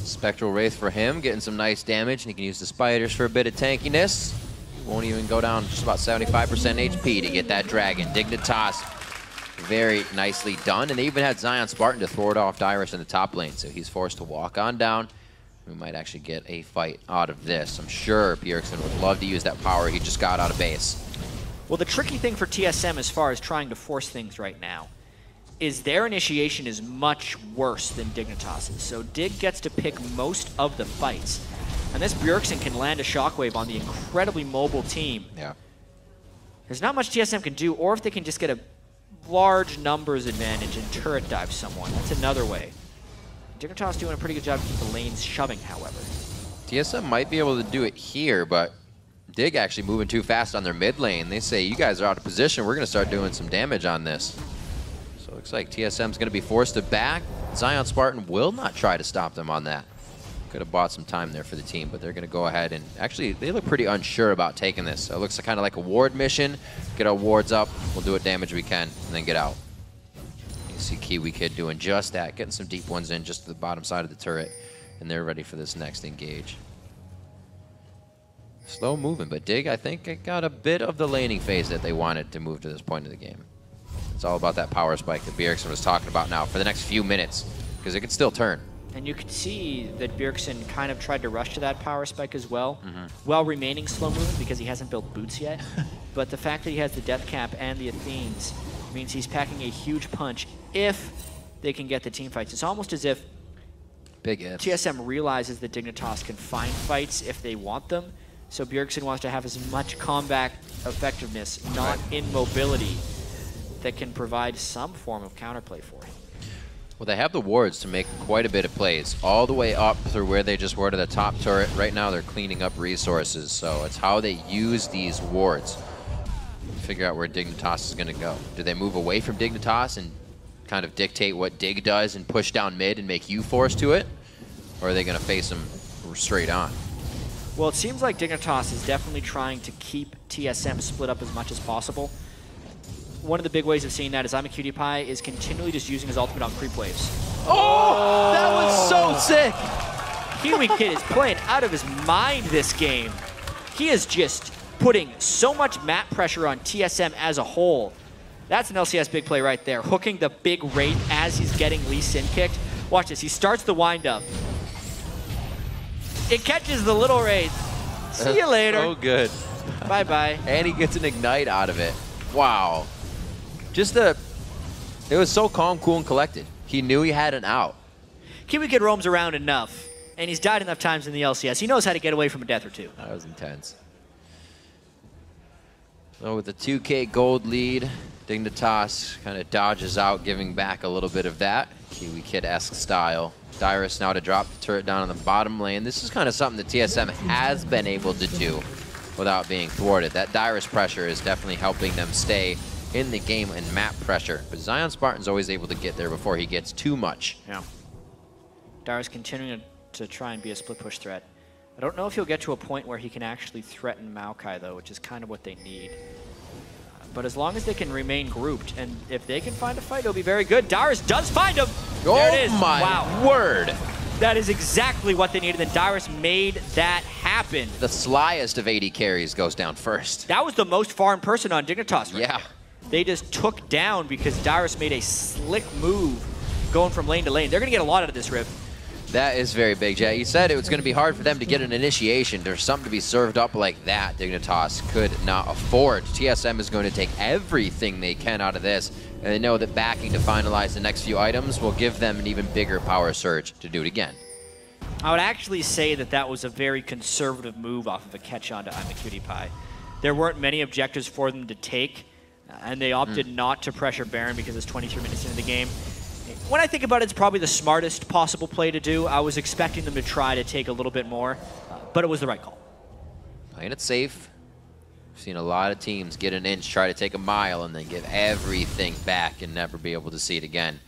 Spectral Wraith for him, getting some nice damage, and he can use the spiders for a bit of tankiness. Won't even go down just about 75% HP to get that Dragon. Dignitas, very nicely done, and they even had Zion Spartan to throw it off Dyrus in the top lane, so he's forced to walk on down. We might actually get a fight out of this. I'm sure Bjergsen would love to use that power he just got out of base. Well, the tricky thing for TSM as far as trying to force things right now is their initiation is much worse than Dignitas's. So Dig gets to pick most of the fights. And this Bjergsen can land a shockwave on the incredibly mobile team. Yeah. There's not much TSM can do, or if they can just get a large numbers advantage and turret dive someone. That's another way. Dignitas doing a pretty good job to keep the lanes shoving, however. TSM might be able to do it here, but Dig actually moving too fast on their mid lane. They say, you guys are out of position. We're going to start doing some damage on this. So it looks like TSM's going to be forced to back. Zion Spartan will not try to stop them on that. Could have bought some time there for the team, but they're going to go ahead and actually, they look pretty unsure about taking this. So it looks kind of like a ward mission. Get our wards up. We'll do what damage we can and then get out. You see Kiwi Kid doing just that, getting some deep ones in just to the bottom side of the turret, and they're ready for this next engage. Slow moving, but Dig, I think, it got a bit of the laning phase that they wanted to move to this point of the game. It's all about that power spike that Bjergsen was talking about now for the next few minutes, because it could still turn. And you could see that Bjergsen kind of tried to rush to that power spike as well, while remaining slow moving because he hasn't built boots yet. But the fact that he has the death cap and the Athenes means he's packing a huge punch if they can get the team fights. It's almost as if Big ifs. TSM realizes that Dignitas can find fights if they want them. So Bjergsen wants to have as much combat effectiveness, not in mobility, that can provide some form of counterplay for him. Well, they have the wards to make quite a bit of plays, all the way up through where they just were to the top turret. Right now, they're cleaning up resources, so it's how they use these wards. Figure out where Dignitas is going to go. Do they move away from Dignitas and kind of dictate what Dig does and push down mid and make you force to it? Or are they going to face him straight on? Well, it seems like Dignitas is definitely trying to keep TSM split up as much as possible. One of the big ways of seeing that is AmiCutiePie is continually just using his ultimate on creep waves. Oh, that was so sick! Kiwi Kid is playing out of his mind this game. He is just putting so much map pressure on TSM as a whole. That's an LCS big play right there. Hooking the big Wraith as he's getting Lee Sin kicked. Watch this, he starts the wind-up. It catches the little Wraith. See you later. So good. Bye-bye. And he gets an ignite out of it. Wow. It was so calm, cool, and collected. He knew he had an out. Kiwi Kid roams around enough, and he's died enough times in the LCS. He knows how to get away from a death or two. That was intense. So with the 2K gold lead, Dignitas kind of dodges out, giving back a little bit of that. Kiwi Kid-esque style. Dyrus now to drop the turret down on the bottom lane. This is kind of something that TSM has been able to do without being thwarted. That Dyrus pressure is definitely helping them stay in the game and map pressure. But Zion Spartan's always able to get there before he gets too much. Yeah. Dyrus continuing to try and be a split push threat. I don't know if he'll get to a point where he can actually threaten Maokai, though, which is kind of what they need. But as long as they can remain grouped, and if they can find a fight, it'll be very good. Dyrus does find him! There it is. Oh my word! That is exactly what they needed, and Dyrus made that happen. The slyest of AD carries goes down first. That was the most farmed person on Dignitas right Yeah. there. they just took down because Dyrus made a slick move going from lane to lane. They're going to get a lot out of this Rift. That is very big, Jay. You said it was going to be hard for them to get an initiation. There's something to be served up like that Dignitas could not afford. TSM is going to take everything they can out of this, and they know that backing to finalize the next few items will give them an even bigger power surge to do it again. I would actually say that that was a very conservative move off of a catch-on to I'm a Cutie Pie. There weren't many objectives for them to take, and they opted not to pressure Baron because it's 23 minutes into the game. When I think about it, it's probably the smartest possible play to do. I was expecting them to try to take a little bit more, but it was the right call. Playing it safe. We've seen a lot of teams get an inch, try to take a mile, and then give everything back and never be able to see it again.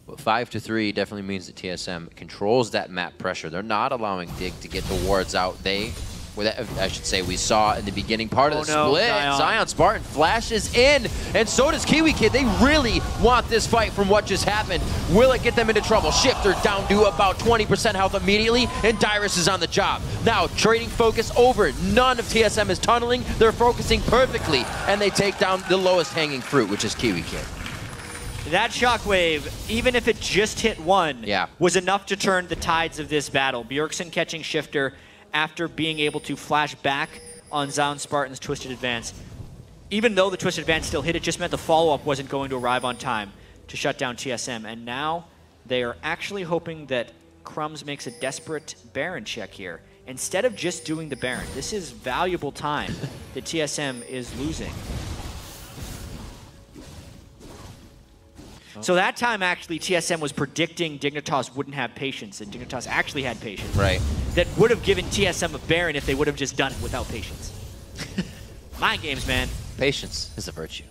But 5-3 definitely means that TSM controls that map pressure. They're not allowing Dig to get the wards out. I should say, we saw in the beginning part of the split. Zion Spartan flashes in, and so does Kiwi Kid. They really want this fight from what just happened. Will it get them into trouble? Shifter down to about 20% health immediately, and Dyrus is on the job. Now, trading focus over. None of TSM is tunneling. They're focusing perfectly, and they take down the lowest hanging fruit, which is Kiwi Kid. That shockwave, even if it just hit one, was enough to turn the tides of this battle. Bjergsen catching Shifter after being able to flash back on Zion Spartan's Twisted Advance. Even though the Twisted Advance still hit, it just meant the follow-up wasn't going to arrive on time to shut down TSM. And now they are actually hoping that Crumbs makes a desperate Baron check here. Instead of just doing the Baron, this is valuable time that TSM is losing. So that time, actually, TSM was predicting Dignitas wouldn't have patience, and Dignitas actually had patience. Right. That would have given TSM a Baron if they would have just done it without patience. Mind games, man. Patience is a virtue.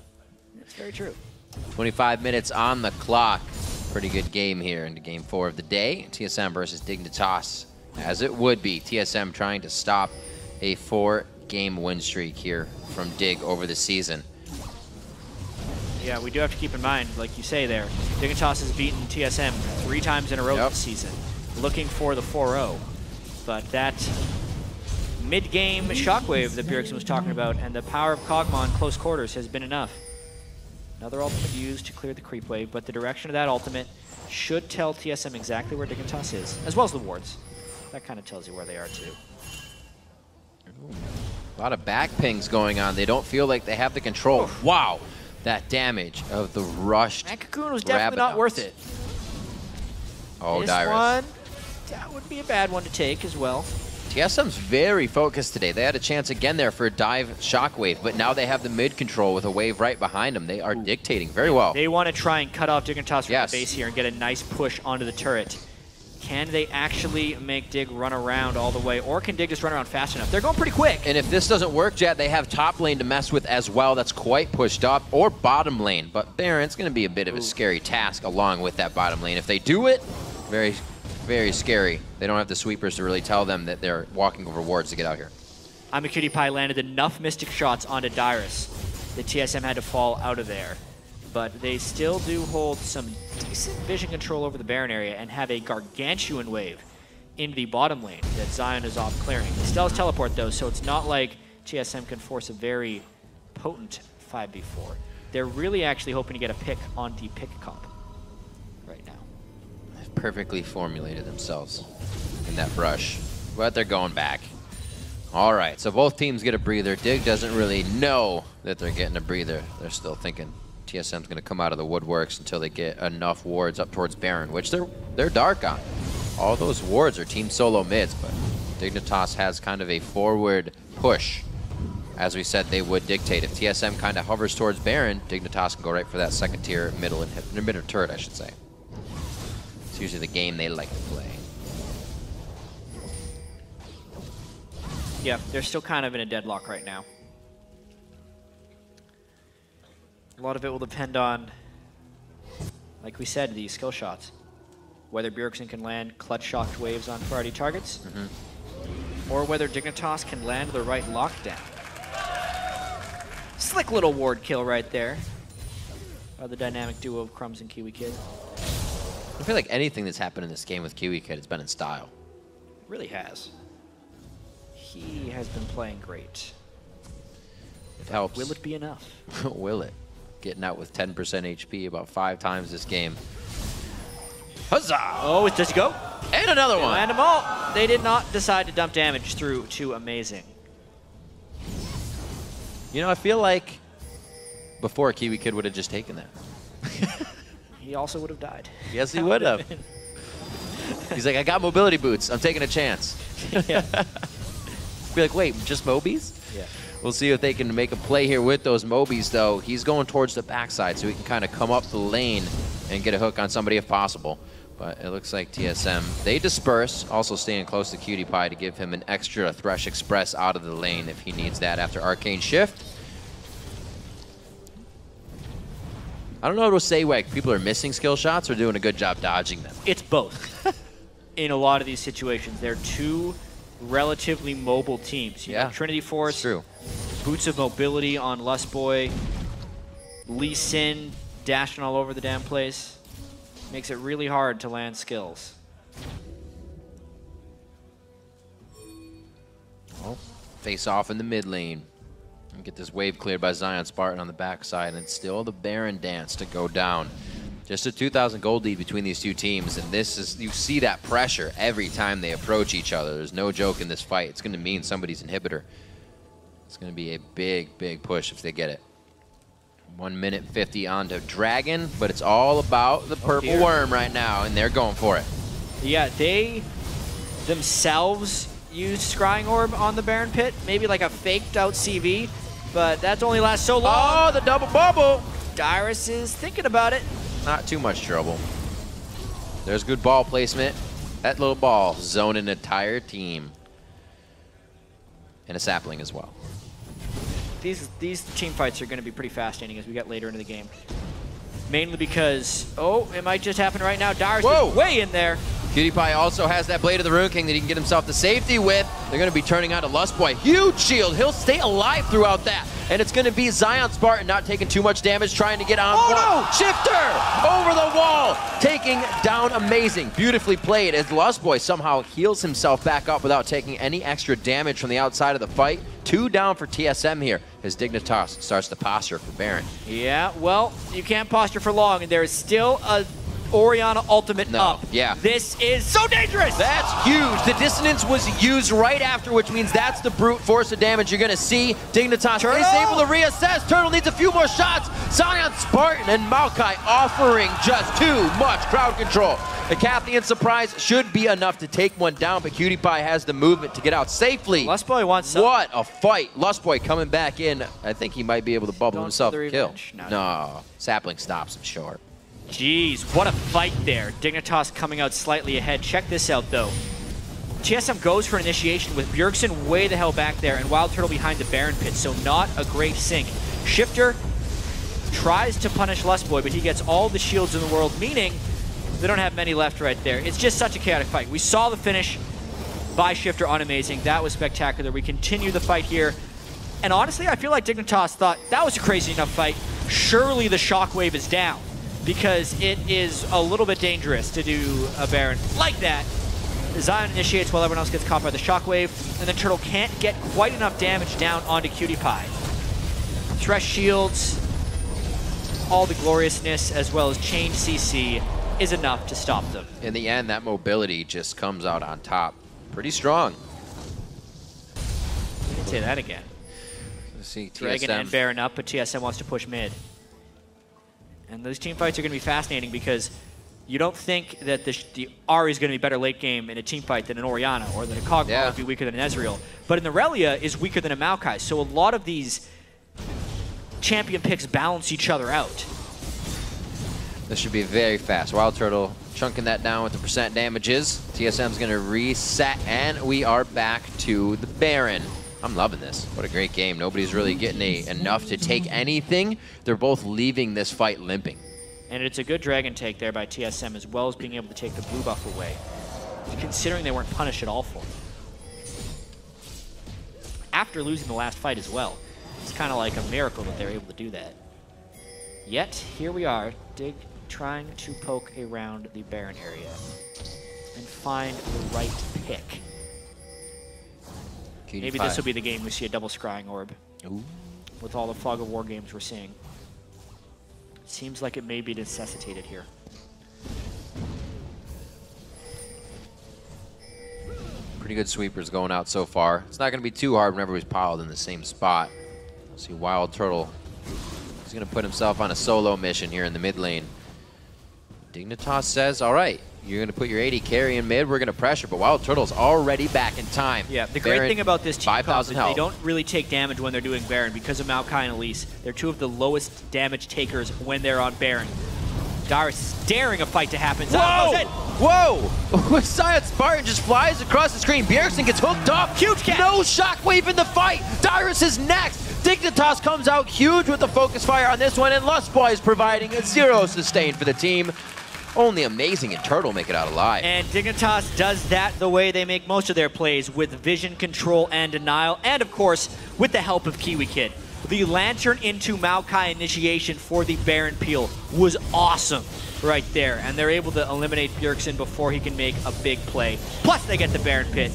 That's very true. 25 minutes on the clock. Pretty good game here into game 4 of the day. TSM versus Dignitas, as it would be. TSM trying to stop a 4-game win streak here from Dig over the season. Yeah, we do have to keep in mind, like you say there, Dignitas has beaten TSM 3 times in a row this season, looking for the 4-0. But that mid-game shockwave that Bjergsen was talking about and the power of Kog'Maw in close quarters has been enough. Another ultimate used to clear the creep wave, but the direction of that ultimate should tell TSM exactly where Dignitas is, as well as the wards. That kind of tells you where they are too. Ooh, a lot of back pings going on. They don't feel like they have the control. Oof. Wow. That damage of the rushed That Cocoon was definitely not worth it. Oh, this Dyrus. One, that would be a bad one to take as well. TSM's very focused today. They had a chance again there for a dive shockwave, but now they have the mid control with a wave right behind them. They are dictating very well. They want to try and cut off Dignitas from the base here and get a nice push onto the turret. Can they actually make Dig run around all the way, or can Dig just run around fast enough? They're going pretty quick. And if this doesn't work, Jet, they have top lane to mess with as well. That's quite pushed up, or bottom lane. But Baron's going to be a bit of a scary task along with that bottom lane. If they do it, very, very scary. They don't have the sweepers to really tell them that they're walking over wards to get out here. I'm a Cutie Pie landed enough Mystic shots onto Dyrus that TSM had to fall out of there. But they still do hold some decent vision control over the Baron area and have a gargantuan wave into the bottom lane that Zion is off clearing. He still has teleport though, so it's not like TSM can force a very potent 5v4. They're really actually hoping to get a pick on the pick comp right now. They've perfectly formulated themselves in that rush, but they're going back. All right, so both teams get a breather. Dig doesn't really know that they're getting a breather. They're still thinking TSM's going to come out of the woodworks until they get enough wards up towards Baron, which they're dark on. All those wards are team solo mids, but Dignitas has kind of a forward push. As we said, they would dictate. If TSM kind of hovers towards Baron, Dignitas can go right for that second tier middle turret, I should say. It's usually the game they like to play. Yeah, they're still kind of in a deadlock right now. A lot of it will depend on, like we said, the skill shots. Whether Bjergsen can land clutch shocked waves on priority targets, or whether Dignitas can land the right lockdown. Slick little ward kill right there by the dynamic duo of Crumbs and Kiwi Kid. I feel like anything that's happened in this game with Kiwi Kid has been in style. It really has. He has been playing great. It helps. Will it be enough? Will it? getting out with 10% HP about 5 times this game. Huzzah! Oh, does he go? And another one. And them all. They did not decide to dump damage through to Amazing. You know, I feel like before Kiwi Kid would have just taken that. He also would have died. Yes, he would have. He's like, I got mobility boots. I'm taking a chance. Yeah. Be like, wait, just Mobies? Yeah. We'll see if they can make a play here with those Mobies, though. He's going towards the backside, so he can kind of come up the lane and get a hook on somebody if possible. But it looks like TSM, they disperse, also staying close to Cutie Pie to give him an extra Thresh Express out of the lane if he needs that after Arcane Shift. I don't know what to say, like people are missing skill shots or doing a good job dodging them. It's both. In a lot of these situations, they're two relatively mobile teams. You know, Trinity Force, true. Boots of Mobility on Lustboy, Lee Sin dashing all over the damn place. Makes it really hard to land skills. Oh, face off in the mid lane. And get this wave cleared by Zion Spartan on the backside, and it's still the Baron dance to go down. Just a 2,000 gold lead between these two teams, and this is, you see that pressure every time they approach each other. There's no joke in this fight. It's going to mean somebody's inhibitor. It's going to be a big, big push if they get it. 1 minute 50 on to Dragon, but it's all about the purple worm right now, and they're going for it. Yeah, they themselves used Scrying Orb on the Baron Pit, maybe like a faked out CV, but that only lasts so long. Oh, the double bubble! Dyrus is thinking about it. Not too much trouble. There's good ball placement. That little ball zoning an entire team. And a sapling as well. These team fights are going to be pretty fascinating as we get later into the game. Mainly because, oh, it might just happen right now. Dyrus is way in there. Cutie Pie also has that Blade of the Rune King that he can get himself to safety with. They're going to be turning on to Lustboy. Huge shield. He'll stay alive throughout that. And it's going to be Zion Spartan not taking too much damage, trying to get on one. No! Shifter over the wall, taking down Amazing. Beautifully played as Lustboy somehow heals himself back up without taking any extra damage from the outside of the fight. 2 down for TSM here as Dignitas starts to posture for Baron. Yeah, well, you can't posture for long, and there is still a Orianna ultimate up. Yeah. This is so dangerous! That's huge. The dissonance was used right after, which means that's the brute force of damage you're going to see. Dignitas is able to reassess. Turtle needs a few more shots. Zion Spartan and Maokai offering just too much crowd control. The Cathian surprise should be enough to take one down, but Cutie Pie has the movement to get out safely. Lustboy wants some. What a fight. Lustboy coming back in. I think he might be able to bubble himself a kill. No, Sapling stops him short. Jeez, what a fight there. Dignitas coming out slightly ahead. Check this out, though. TSM goes for initiation with Bjergsen way the hell back there and Wild Turtle behind the Baron Pit, so not a great sync. Shifter tries to punish Lustboy, but he gets all the shields in the world, meaning they don't have many left right there. It's just such a chaotic fight. We saw the finish by Shifter on Amazing. That was spectacular. We continue the fight here. And honestly, I feel like Dignitas thought that was a crazy enough fight. Surely the shockwave is down, because it is a little bit dangerous to do a Baron like that. Zion initiates while everyone else gets caught by the shockwave, and then Turtle can't get quite enough damage down onto Cutie Pie. Thresh shields, all the gloriousness, as well as chain CC is enough to stop them. In the end, that mobility just comes out on top. Pretty strong. You can say that again. Let's see, Dragon and Baron up, but TSM wants to push mid. And those team fights are going to be fascinating because you don't think that the Ahri is going to be better late game in a team fight than an Orianna, or that a Kog'Maw would be weaker than an Ezreal. But an Irelia is weaker than a Maokai, so a lot of these champion picks balance each other out. This should be very fast. Wild Turtle chunking that down with the percent damages. TSM's going to reset, and we are back to the Baron. I'm loving this. What a great game. Nobody's really getting enough to take anything. They're both leaving this fight limping. And it's a good dragon take there by TSM, as well as being able to take the blue buff away, considering they weren't punished at all for it. After losing the last fight as well. It's kind of like a miracle that they're able to do that. Yet, here we are, Dig trying to poke around the Baron area and find the right pick. Maybe this will be the game we see a double Scrying Orb. Ooh. With all the Fog of War games we're seeing. seems like it may be necessitated here. Pretty good sweepers going out so far. It's not going to be too hard whenever he's piled in the same spot. See Wild Turtle. He's going to put himself on a solo mission here in the mid lane. Dignitas says, all right, you're going to put your AD carry in mid, we're going to pressure, but Wild Turtle's already back in time. Yeah, the great thing about this team is health. they don't really take damage when they're doing Baron because of Maokai and Elise. They're two of the lowest damage takers when they're on Baron. Darius is daring a fight to happen. Whoa! Whoa! Zion Spartan just flies across the screen. Bjergsen gets hooked up. Huge catch. No shockwave in the fight. Darius is next. Dignitas comes out huge with the focus fire on this one, and Lustboy is providing a 0 sustain for the team. Only Amazing and Turtle make it out alive. And Dignitas does that the way they make most of their plays, with vision control and denial, and of course, with the help of Kiwi Kid. The Lantern into Maokai initiation for the Baron Peel was awesome right there, and they're able to eliminate Bjergsen before he can make a big play. Plus, they get the Baron Pit.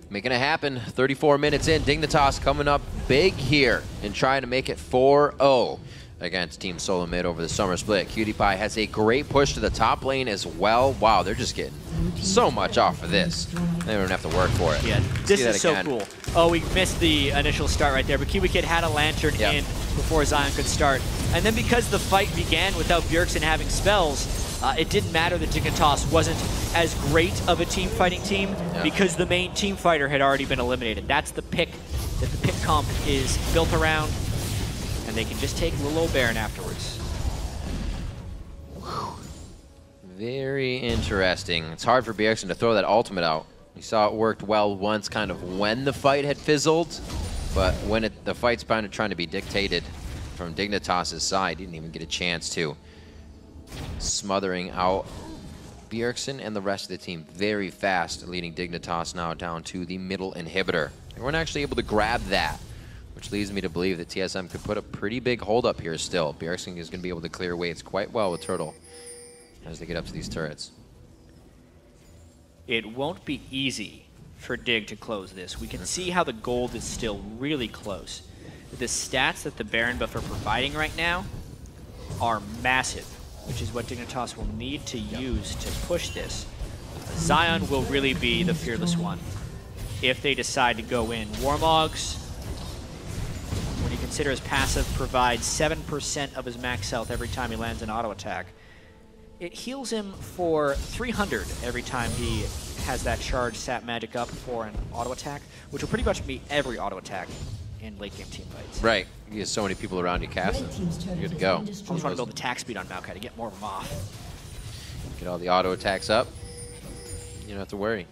Making it happen. 34 minutes in, Dignitas coming up big here and trying to make it 4-0 against Team Solo Mid over the summer split. Cutie Pie has a great push to the top lane as well. Wow, they're just getting so much off of this. They don't have to work for it. Yeah, this is so cool. Oh, we missed the initial start right there, but Kiwi Kid had a Lantern in before Zion could start. And then because the fight began without Bjergsen having spells, it didn't matter that Dignitas wasn't as great of a team fighting team because the main team fighter had already been eliminated. That's the pick that the pick comp is built around, and they can just take little old Baron afterwards. Very interesting. It's hard for Bjergsen to throw that ultimate out. We saw it worked well once kind of when the fight had fizzled, but when the fight's kind of trying to be dictated from Dignitas' side, he didn't even get a chance to. Smothering out Bjergsen and the rest of the team very fast, leading Dignitas now down to the middle inhibitor. They weren't actually able to grab that, which leads me to believe that TSM could put a pretty big hold up here still. Bjergsen is going to be able to clear waves quite well with Turtle as they get up to these turrets. It won't be easy for Dig to close this. We can see how the gold is still really close. The stats that the Baron buff are providing right now are massive, which is what Dignitas will need to use to push this. Zion will really be the fearless one if they decide to go in. Warmogs, when you consider his passive, provides 7% of his max health every time he lands an auto attack. It heals him for 300 every time he has that charge sap magic up for an auto attack, which will pretty much be every auto attack in late game team fights. Right. You get so many people around you casting. You're good to go. I just want to build attack speed on Maokai to get more of them off. Get all the auto attacks up. You don't have to worry.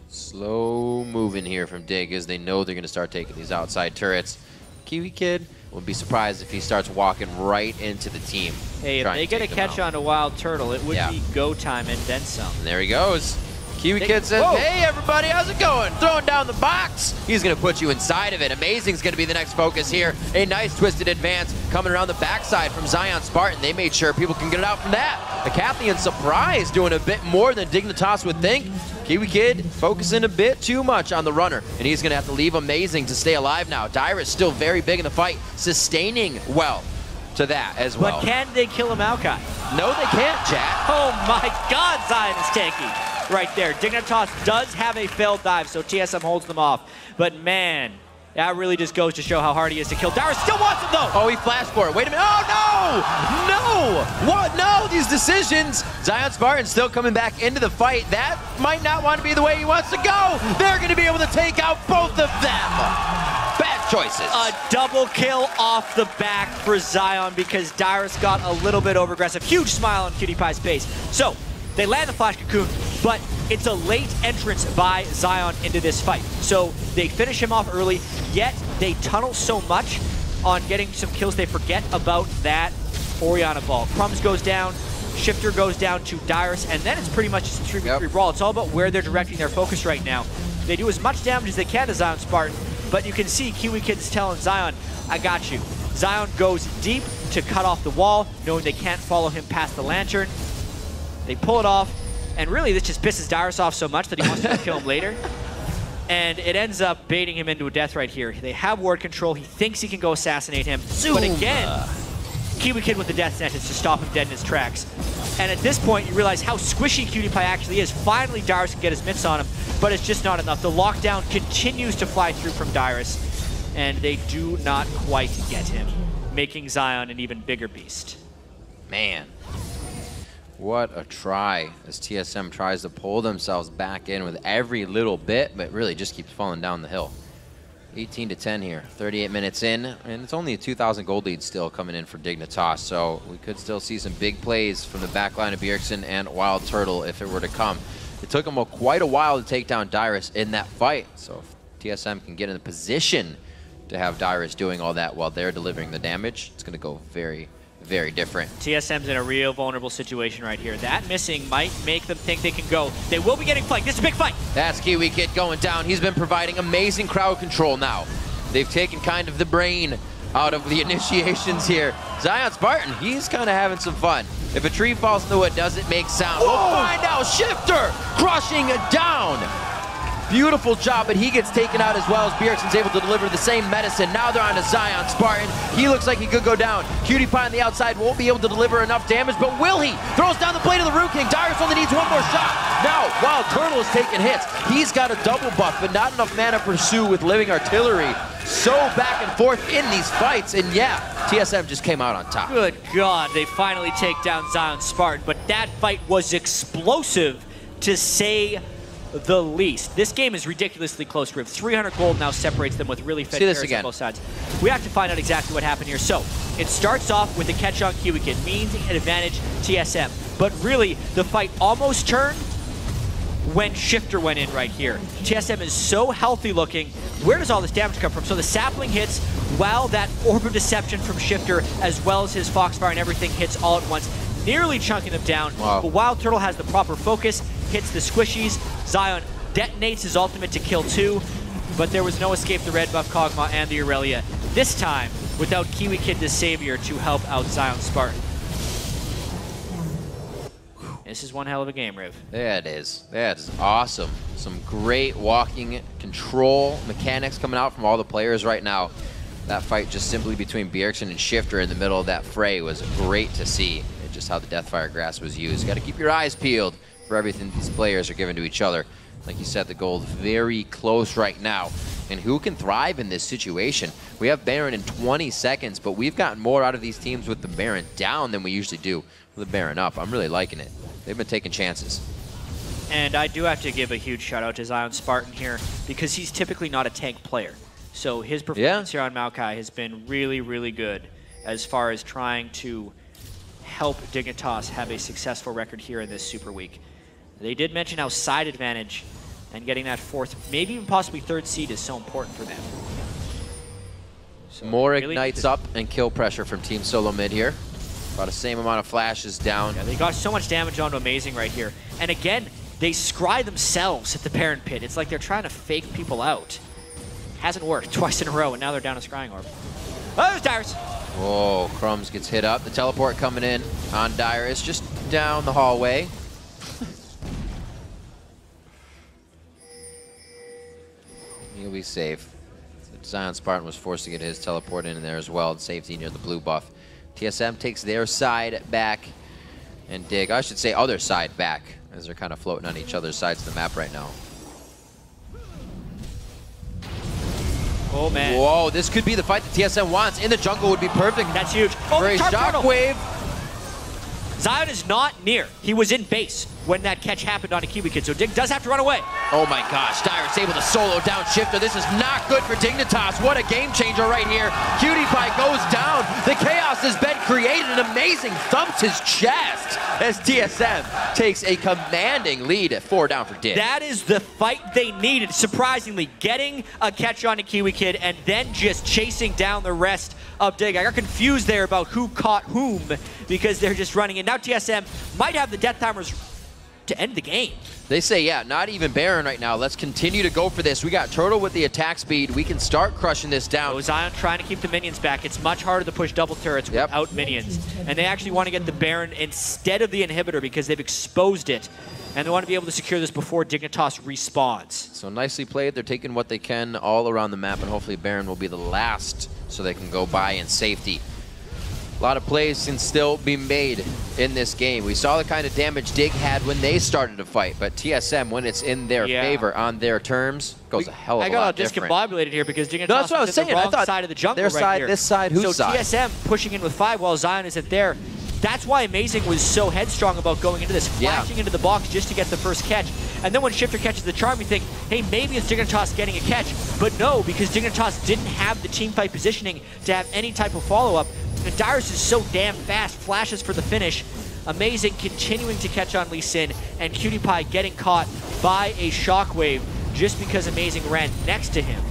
Slow moving here from Dig as they know they're going to start taking these outside turrets. Kiwi Kid wouldn't be surprised if he starts walking right into the team. Hey, if they get a catch on a Wild Turtle, it would be go time and then some. And there he goes. Kiwi Kid says, hey everybody, how's it going? Throwing down the box. He's going to put you inside of it. Amazing's going to be the next focus here. A nice twisted advance coming around the backside from Zion Spartan. They made sure people can get it out from that. The Cathian Surprise doing a bit more than Dignitas would think. Kiwi Kid focusing a bit too much on the runner, and he's going to have to leave Amazing to stay alive now. Dyrus still very big in the fight, sustaining well to that as well. But can they kill a Maokai? No, they can't, chat. Oh my god, Zion is tanky right there. Dignitas does have a failed dive, so TSM holds them off. But man, that really just goes to show how hard he is to kill. Darius still wants him though! Oh, he flashed for it. Wait a minute. Oh, no! No! What? No, these decisions. Zion Spartan still coming back into the fight. That might not want to be the way he wants to go. They're going to be able to take out both of them. Bad choices. A double kill off the back for Zion because Darius got a little bit over-aggressive. Huge smile on Cutie Pie's face. So, they land the Flash Cocoon, but it's a late entrance by Zion into this fight. So they finish him off early, yet they tunnel so much on getting some kills, they forget about that Orianna ball. Crumbs goes down, Shifter goes down to Dyrus, and then it's pretty much just a 3v3 brawl. It's all about where they're directing their focus right now. They do as much damage as they can to Zion Spartan, but you can see Kiwi Kid's telling Zion, I got you. Zion goes deep to cut off the wall, knowing they can't follow him past the Lantern. They pull it off, and really this just pisses Dyrus off so much that he wants to kill him later. And it ends up baiting him into a death right here. They have ward control. He thinks he can go assassinate him. Zoom. But again, Kiwi Kid with the death sentence to stop him dead in his tracks. And at this point, you realize how squishy Cutie Pie actually is. Finally, Dyrus can get his mitts on him, but it's just not enough. The lockdown continues to fly through from Dyrus, and they do not quite get him, making Zion an even bigger beast. Man, what a try as TSM tries to pull themselves back in with every little bit, but really just keeps falling down the hill. 18-10 here, 38 minutes in, and it's only a 2,000 gold lead still coming in for Dignitas, so we could still see some big plays from the backline of Bjergsen and Wild Turtle if it were to come. It took them quite a while to take down Dyrus in that fight, so if TSM can get in the position to have Dyrus doing all that while they're delivering the damage, it's going to go very, very different. TSM's in a real vulnerable situation right here. That missing might make them think they can go. They will be getting flanked. This is a big fight. That's Kiwi Kid going down. He's been providing amazing crowd control now. They've taken kind of the brain out of the initiations here. Zion Spartan, he's kind of having some fun. If a tree falls in the wood, does it make sound? We'll find out. Shifter crushing it down. Beautiful job, but he gets taken out as well as Bjergsen's able to deliver the same medicine. Now they're on to Zion Spartan. He looks like he could go down. Cutie Pie on the outside won't be able to deliver enough damage, but will he? Throws down the blade of the Root King. Dyrus only needs one more shot. Now, Wild Turtle is taking hits. He's got a double buff, but not enough mana pursue with Living Artillery. So back and forth in these fights, and yeah, TSM just came out on top. Good God, they finally take down Zion Spartan, but that fight was explosive to say the least. This game is ridiculously close, Riv. 300 gold now separates them with really fed pairs on both sides. We have to find out exactly what happened here. So, it starts off with a catch on Kiwi Kid, means an advantage TSM. But really, the fight almost turned when Shifter went in right here. TSM is so healthy looking. Where does all this damage come from? So the sapling hits while that Orb of Deception from Shifter, as well as his Foxfire and everything hits all at once, nearly chunking them down. Wow. But Wild Turtle has the proper focus, hits the squishies. Zion detonates his ultimate to kill 2, but there was no escape the red buff Kog'Maw and the Aurelia. This time, without Kiwi Kid the Savior to help out Zion Spartan. This is one hell of a game, Riv. Yeah, it is. That is awesome. Some great walking control mechanics coming out from all the players right now. That fight just simply between Bjergsen and Shifter in the middle of that fray was great to see. And just how the Deathfire Grass was used. Got to keep your eyes peeled for everything these players are giving to each other. Like you said, the gold very close right now. And who can thrive in this situation? We have Baron in 20 seconds, but we've gotten more out of these teams with the Baron down than we usually do with the Baron up. I'm really liking it. They've been taking chances. And I do have to give a huge shout out to Zion Spartan here, because he's typically not a tank player. So his performance here on Maokai has been really, really good as far as trying to help Dignitas have a successful record here in this Super Week. They did mention how side advantage and getting that 4th, maybe even possibly 3rd seed is so important for them. So more really ignites up and kill pressure from Team Solo mid here. About the same amount of flashes down. Yeah, they got so much damage onto Amazing right here. And again, they scry themselves at the Baron Pit. It's like they're trying to fake people out. Hasn't worked twice in a row, and now they're down a scrying orb. Oh, there's Dyrus. Whoa, Crumbs gets hit up. The teleport coming in on Dyrus, just down the hallway. He'll be safe. Zion Spartan was forced to get his teleport in there as well. Safety near the blue buff. TSM takes their side back, and Dig, I should say other side back, as they're kind of floating on each other's sides of the map right now. Oh, man. Whoa, this could be the fight that TSM wants. In the jungle would be perfect. That's huge. Oh, for a shockwave. Zion is not near. He was in base when that catch happened on a Kiwi Kid, so Dig does have to run away. Oh my gosh, Dyrus able to solo down Shifter. This is not good for Dignitas. What a game changer right here. Cutie Pie goes down. The chaos has been created. Amazing thumps his chest as TSM takes a commanding lead at 4 down for Dig. That is the fight they needed, surprisingly. Getting a catch on a Kiwi Kid and then just chasing down the rest of Dig. I got confused there about who caught whom because they're just running in. Now TSM might have the death timers to end the game. They say, yeah, not even Baron right now. Let's continue to go for this. We got Turtle with the attack speed. We can start crushing this down. So Zion trying to keep the minions back. It's much harder to push double turrets without minions. And they actually want to get the Baron instead of the inhibitor because they've exposed it. And they want to be able to secure this before Dignitas respawns. So nicely played. They're taking what they can all around the map, and hopefully Baron will be the last so they can go by in safety. A lot of plays can still be made in this game. We saw the kind of damage Dig had when they started to fight, but TSM, when it's in their favor, on their terms, goes a hell of a lot different. I got all discombobulated here because Dignitas that's what I was saying. the wrong I thought side of the jungle their right side, here. this side, whose side? So TSM pushing in with 5 while Zion isn't there. That's why Amazing was so headstrong about going into this, flashing into the box just to get the first catch. And then when Shifter catches the charm, you think, hey, maybe it's Dignitas getting a catch. But no, because Dignitas didn't have the teamfight positioning to have any type of follow-up. And Dyrus is so damn fast, flashes for the finish. Amazing continuing to catch on Lee Sin, and Cutie Pie getting caught by a shockwave just because Amazing ran next to him.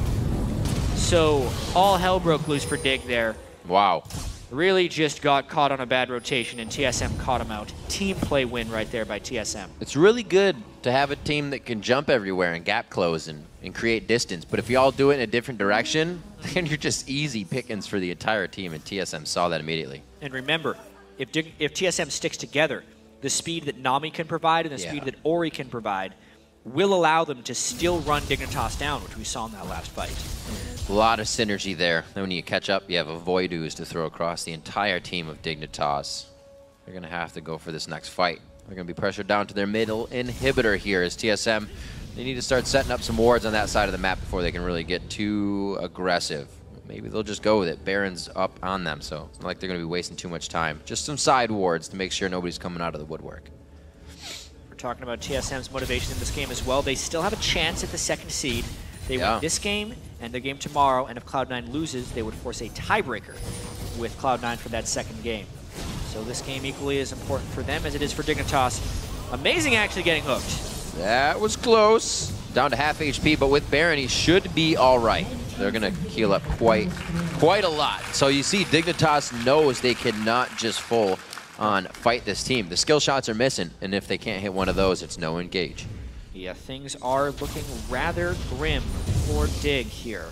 So all hell broke loose for Dig there. Wow. Really just got caught on a bad rotation, and TSM caught him out. Team play win right there by TSM. It's really good to have a team that can jump everywhere and gap close and create distance. But if you all do it in a different direction, then you're just easy pickings for the entire team, and TSM saw that immediately. And remember, if TSM sticks together, the speed that Nami can provide and the speed that Ori can provide will allow them to still run Dignitas down, which we saw in that last fight. A lot of synergy there. Then when you catch up, you have a Void Ooze to throw across the entire team of Dignitas. They're going to have to go for this next fight. They're going to be pressured down to their middle inhibitor here as TSM. They need to start setting up some wards on that side of the map before they can really get too aggressive. Maybe they'll just go with it. Baron's up on them, so it's not like they're going to be wasting too much time. Just some side wards to make sure nobody's coming out of the woodwork. We're talking about TSM's motivation in this game as well. They still have a chance at the second seed. They win this game and their game tomorrow, and if Cloud9 loses, they would force a tiebreaker with Cloud9 for that second game. So this game equally as important for them as it is for Dignitas. Amazing actually getting hooked. That was close. Down to half HP, but with Baron, he should be all right. They're going to heal up quite a lot. So you see Dignitas knows they cannot just full on fight this team. The skill shots are missing, and if they can't hit one of those, it's no engage. Yeah, things are looking rather grim for Dig here.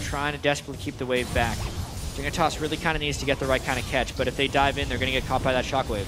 Trying to desperately keep the wave back. Dignitas really kind of needs to get the right kind of catch, but if they dive in, they're going to get caught by that shockwave.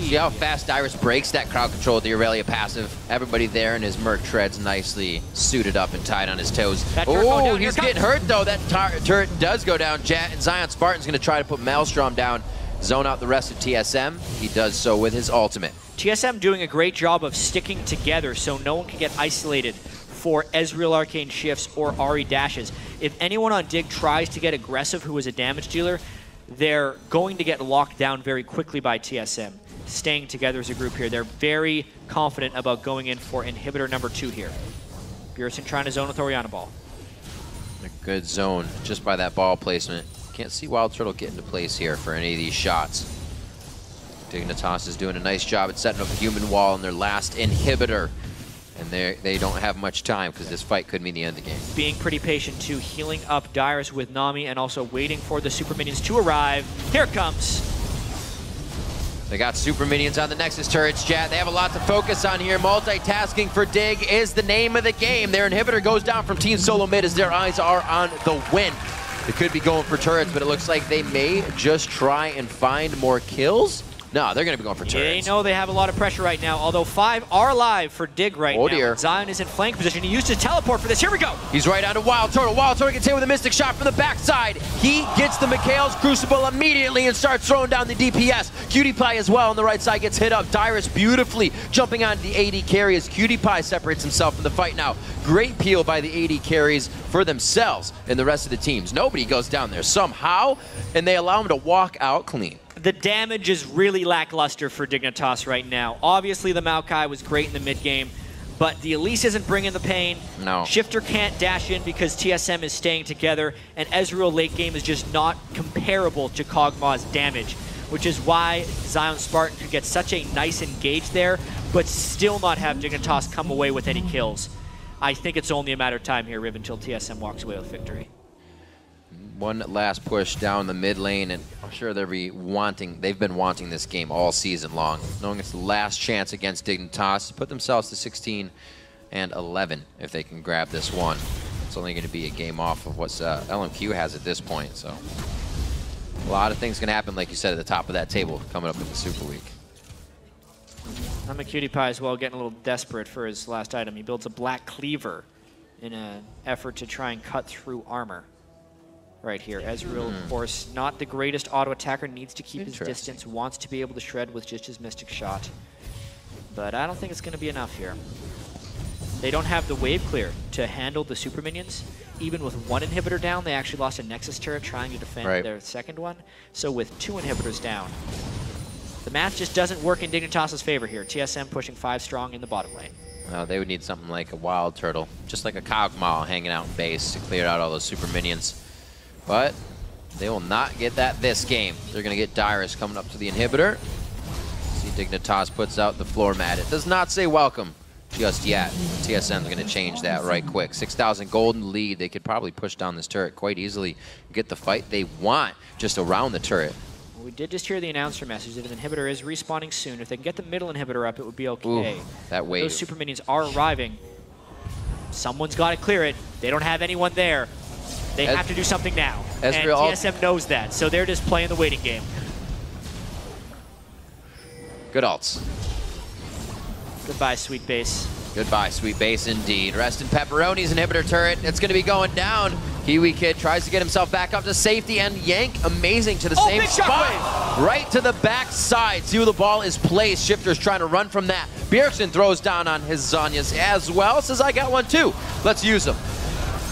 See how fast Dyrus breaks that crowd control with the Aurelia passive. Everybody there in his Merc treads nicely suited up and tied on his toes. Oh, he's getting hurt though. That turret does go down. Jet and Zion Spartan's going to try to put Maelstrom down, zone out the rest of TSM. He does so with his ultimate. TSM doing a great job of sticking together so no one can get isolated for Ezreal Arcane Shifts or Ahri dashes. If anyone on Dig tries to get aggressive who is a damage dealer, they're going to get locked down very quickly by TSM. Staying together as a group here. They're very confident about going in for inhibitor number 2 here. Bjergsen trying to zone with Orianna Ball. A good zone just by that ball placement. Can't see Wild Turtle get into place here for any of these shots. Dignitas is doing a nice job at setting up a human wall in their last inhibitor. And they don't have much time because this fight could mean the end of the game. Being pretty patient too, healing up Dyrus with Nami and also waiting for the super minions to arrive. Here it comes. They got super minions on the Nexus turrets, chat. They have a lot to focus on here. Multitasking for Dig is the name of the game. Their inhibitor goes down from Team Solo Mid as their eyes are on the win. They could be going for turrets, but it looks like they may just try and find more kills. No, they're going to be going for turrets. They know they have a lot of pressure right now, although 5 are alive for Dig right now. Dear. Zion is in flank position. He used his teleport for this. Here we go. He's right onto Wild Turtle. Wild Turtle gets hit with a Mystic Shot from the backside. He gets the Mikhail's Crucible immediately and starts throwing down the DPS. Cutie Pie as well on the right side gets hit up. Dyrus beautifully jumping onto the AD carry as Cutie Pie separates himself from the fight now. Great peel by the AD carries for themselves and the rest of the teams. Nobody goes down there somehow, and they allow him to walk out clean. The damage is really lackluster for Dignitas right now. Obviously, the Maokai was great in the mid game, but the Elise isn't bringing the pain. No. Shifter can't dash in because TSM is staying together, and Ezreal late game is just not comparable to Kog'Maw's damage, which is why Zion Spartan could get such a nice engage there, but still not have Dignitas come away with any kills. I think it's only a matter of time here, Riv, until TSM walks away with victory. One last push down the mid lane, and I'm sure they've been wanting this game all season long, knowing it's the last chance against Dignitas to put themselves to 16 and 11 if they can grab this one. It's only going to be a game off of what LMQ has at this point, so a lot of things can happen, like you said, at the top of that table coming up in the Super Week. I'm a cutie pie as well, getting a little desperate for his last item. He builds a black cleaver in an effort to try and cut through armor. Right here, Ezreal, of course, not the greatest auto attacker, needs to keep his distance, wants to be able to shred with just his Mystic Shot. But I don't think it's going to be enough here. They don't have the wave clear to handle the super minions. Even with one inhibitor down, they actually lost a Nexus turret trying to defend their second one. So with 2 inhibitors down, the math just doesn't work in Dignitas' favor here. TSM pushing 5 strong in the bottom lane. They would need something like a Wild Turtle, just like a Kog'Maw hanging out in base to clear out all those super minions. But they will not get that this game. They're going to get Dyrus coming up to the inhibitor. See, Dignitas puts out the floor mat. It does not say welcome just yet. TSM's going to change that right quick. 6,000 golden lead. They could probably push down this turret quite easily, get the fight they want just around the turret. We did just hear the announcer message that an inhibitor is respawning soon. If they can get the middle inhibitor up, it would be okay. Ooh, that wave. Those super minions are arriving. Someone's got to clear it. They don't have anyone there. They have to do something now. And TSM knows that, so they're just playing the waiting game. Good ults. Goodbye, Sweet Base. Goodbye, Sweet Base, indeed. Rest in Pepperoni's inhibitor turret. It's going to be going down. Kiwi Kid tries to get himself back up to safety, and Yank, amazing, to the same spot. Right to the back side. See where the ball is placed. Shifter's trying to run from that. Bjergsen throws down on his Zhonya's as well. Says, I got one too. Let's use them.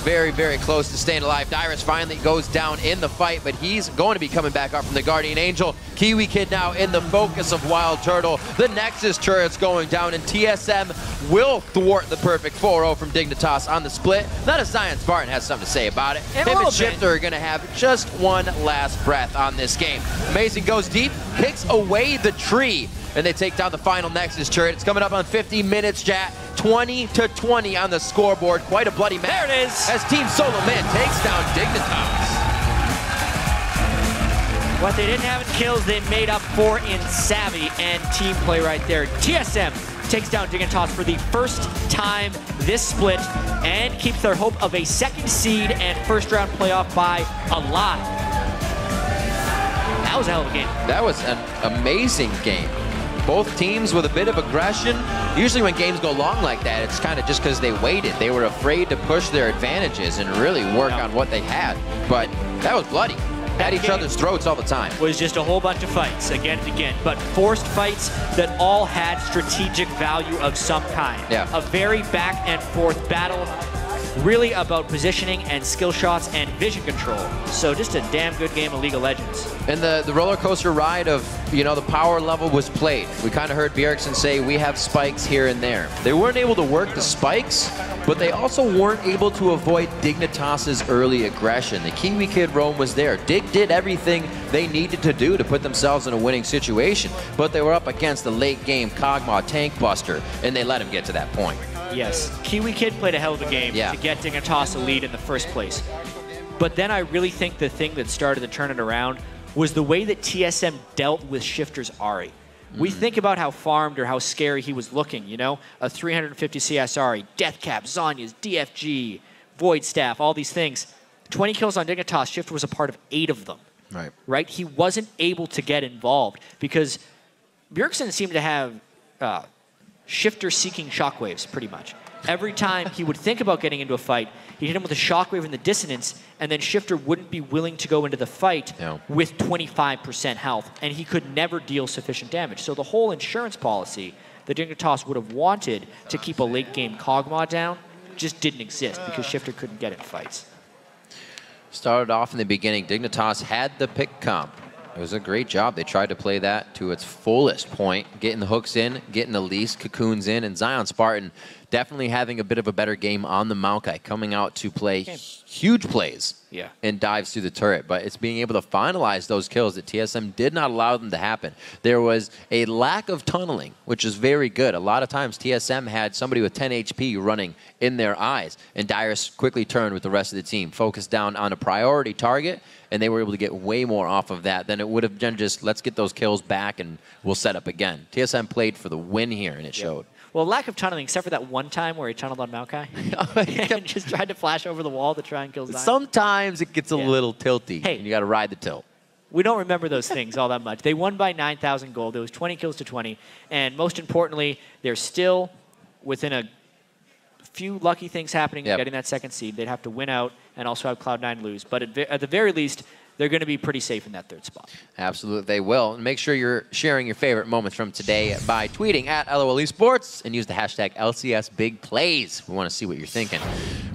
Very, very close to staying alive. Dyrus finally goes down in the fight, but he's going to be coming back up from the Guardian Angel. Kiwi Kid now in the focus of Wild Turtle. The Nexus turret's going down, and TSM will thwart the perfect 4-0 from Dignitas on the split. Not a Science Spartan has something to say about it. Him and Shifter are going to have just one last breath on this game. Amazing goes deep, picks away the tree, and they take down the final Nexus turret. It's coming up on 50 minutes, chat. 20-20 on the scoreboard. Quite a bloody match. There it is. As Team Solo Man takes down Dignitas. What they didn't have in kills, they made up for in savvy and team play right there. TSM takes down Dignitas for the first time this split and keeps their hope of a second seed and first round playoff bye alive. That was a hell of a game. That was an amazing game. Both teams with a bit of aggression. Usually when games go long like that, it's kind of just because they waited. They were afraid to push their advantages and really work on what they had. But that was bloody. At each other's throats all the time. Was just a whole bunch of fights again and again, but forced fights that all had strategic value of some kind. Yeah. A very back and forth battle, really about positioning and skill shots and vision control. So just a damn good game of League of Legends. And the roller coaster ride of, you know, the power level was played. We kind of heard Bjergsen say we have spikes here and there. They weren't able to work the spikes, but they also weren't able to avoid Dignitas' early aggression. The Kiwi Kid roam was there. Dig did everything they needed to do to put themselves in a winning situation, but they were up against the late game Kog'Maw tank buster, and they let him get to that point. Yes, Kiwi Kid played a hell of a game to get Dignitas a lead in the first place. But then I really think the thing that started to turn it around was the way that TSM dealt with Shifter's Ahri. We think about how farmed or how scary he was looking, you know? A 350 CS Ahri, Deathcap, Zhonya's, DFG, Void Staff, all these things. 20 kills on Dignitas, Shifter was a part of 8 of them. Right? He wasn't able to get involved because Bjergsen seemed to have Shifter-seeking shockwaves, pretty much. Every time he would think about getting into a fight, he'd hit him with a shockwave in the dissonance, and then Shifter wouldn't be willing to go into the fight with 25% health, and he could never deal sufficient damage. So the whole insurance policy that Dignitas would have wanted to keep a late-game Kog'Maw down just didn't exist because Shifter couldn't get in fights. Started off in the beginning, Dignitas had the pick comp. It was a great job. They tried to play that to its fullest point, getting the hooks in, getting the least cocoons in, and Zion Spartan definitely having a bit of a better game on the Maokai, coming out to play huge plays and dives through the turret. But it's being able to finalize those kills that TSM did not allow them to happen. There was a lack of tunneling, which is very good. A lot of times TSM had somebody with 10 HP running in their eyes, and Dyrus quickly turned with the rest of the team, focused down on a priority target, and they were able to get way more off of that than it would have been just, let's get those kills back and we'll set up again. TSM played for the win here, and it showed. Well, lack of tunneling, except for that one time where he tunneled on Maokai and just tried to flash over the wall to try and kill Zion. Sometimes it gets a little tilty, and you got to ride the tilt. We don't remember those things all that much. They won by 9,000 gold. It was 20 kills to 20. And most importantly, they're still within a few lucky things happening of getting that second seed. They'd have to win out and also have Cloud9 lose. But at the very least, they're going to be pretty safe in that third spot. Absolutely, they will. And make sure you're sharing your favorite moments from today by tweeting at LOL Esports and use the hashtag LCSBigPlays. We want to see what you're thinking.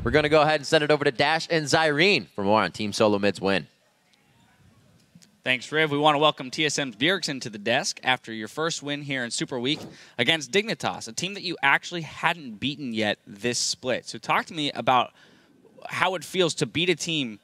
We're going to go ahead and send it over to Dash and Zyrene for more on Team Solo Mid's win. Thanks, Riv. We want to welcome TSM's Bjergsen to the desk after your first win here in Super Week against Dignitas, a team that you actually hadn't beaten yet this split. So talk to me about how it feels to beat a team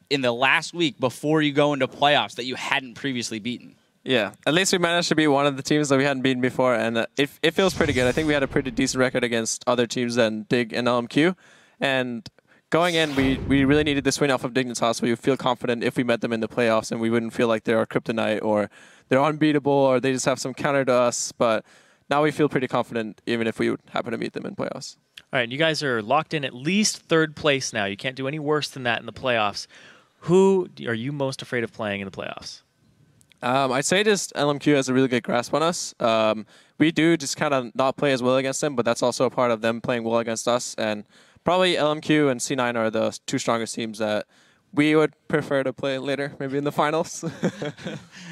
in the last week before you go into playoffs that you hadn't previously beaten. Yeah, at least we managed to beat one of the teams that we hadn't beaten before, and it feels pretty good. I think we had a pretty decent record against other teams than Dig and LMQ, and going in, we really needed this win off of Dignitas, so we would feel confident if we met them in the playoffs, and we wouldn't feel like they're our kryptonite or they're unbeatable or they just have some counter to us. But now we feel pretty confident even if we would happen to meet them in playoffs. All right, and you guys are locked in at least third place now. You can't do any worse than that in the playoffs. Who are you most afraid of playing in the playoffs? I'd say just LMQ has a really good grasp on us. We do just kind of not play as well against them, but that's also a part of them playing well against us. And probably LMQ and C9 are the two strongest teams that we would prefer to play later, maybe in the finals.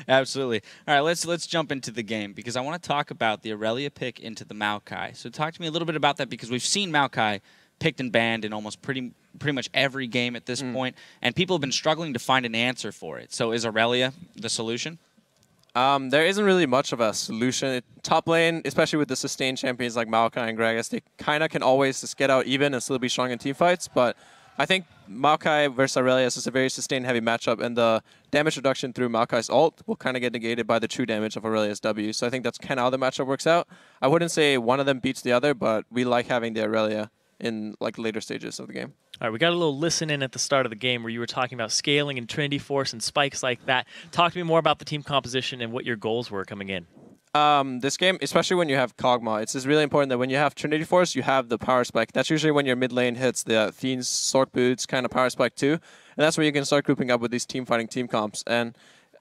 Absolutely. All right, let's jump into the game because I want to talk about the Aurelia pick into the Maokai. So talk to me a little bit about that because we've seen Maokai picked and banned in almost pretty much every game at this point, and people have been struggling to find an answer for it. So is Aurelia the solution? There isn't really much of a solution. Top lane, especially with the sustained champions like Maokai and Gragas, they kind of can always just get out even and still be strong in team fights, but I think Maokai versus Aurelia is just a very sustained heavy matchup, and the damage reduction through Maokai's ult will kind of get negated by the true damage of Aurelia's W. So I think that's kind of how the matchup works out. I wouldn't say one of them beats the other, but we like having the Aurelia in like later stages of the game. All right, we got a little listen in at the start of the game where you were talking about scaling and Trinity Force and spikes like that. Talk to me more about the team composition and what your goals were coming in. This game, especially when you have Kog'Maw, it's just really important that when you have Trinity Force, you have the power spike. That's usually when your mid lane hits the Fiend's Sork Boots kind of power spike too. And that's where you can start grouping up with these team fighting team comps. And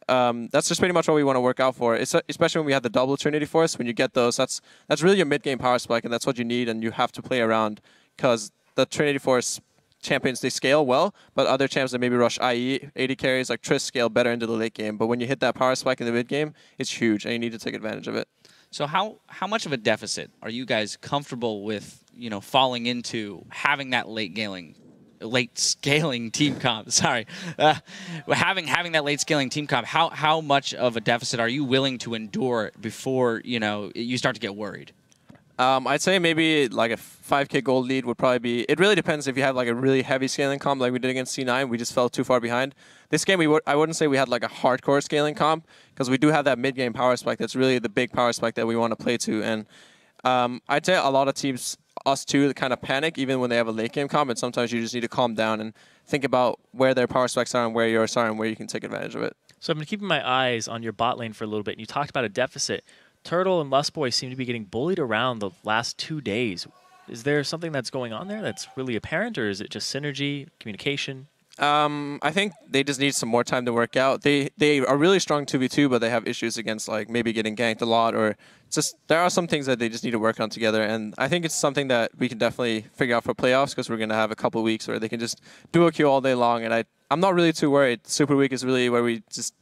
that's just pretty much what we want to work out for. Especially when we have the double Trinity Force, when you get those, that's really your mid game power spike, and that's what you need, and you have to play around because the Trinity Force champions, they scale well, but other champs that maybe rush IE, 80 carries like Triss scale better into the late game. But when you hit that power spike in the mid game, it's huge, and you need to take advantage of it. So how much of a deficit are you guys comfortable with, falling into having that late scaling team comp? Sorry, having that late scaling team comp. How much of a deficit are you willing to endure before you start to get worried? I'd say maybe like a 5k gold lead would probably be. It really depends if you have like a really heavy scaling comp like we did against C9. We just fell too far behind. This game, I wouldn't say we had like a hardcore scaling comp because we do have that mid game power spike. That's really the big power spike that we want to play to. And I'd say a lot of teams, us too, kind of panic even when they have a late game comp. And sometimes you just need to calm down and think about where their power spikes are and where yours are and where you can take advantage of it. So I've been keeping my eyes on your bot lane for a little bit. And you talked about a deficit. Turtle and Lustboy seem to be getting bullied around the last 2 days. Is there something that's going on there that's really apparent, or is it just synergy, communication? I think they just need some more time to work out. They are really strong 2v2, but they have issues against like maybe getting ganked a lot, or just there are some things that they just need to work on together. And I think it's something that we can definitely figure out for playoffs because we're going to have a couple weeks where they can just do a queue all day long. And I'm not really too worried. Super Week is really where we just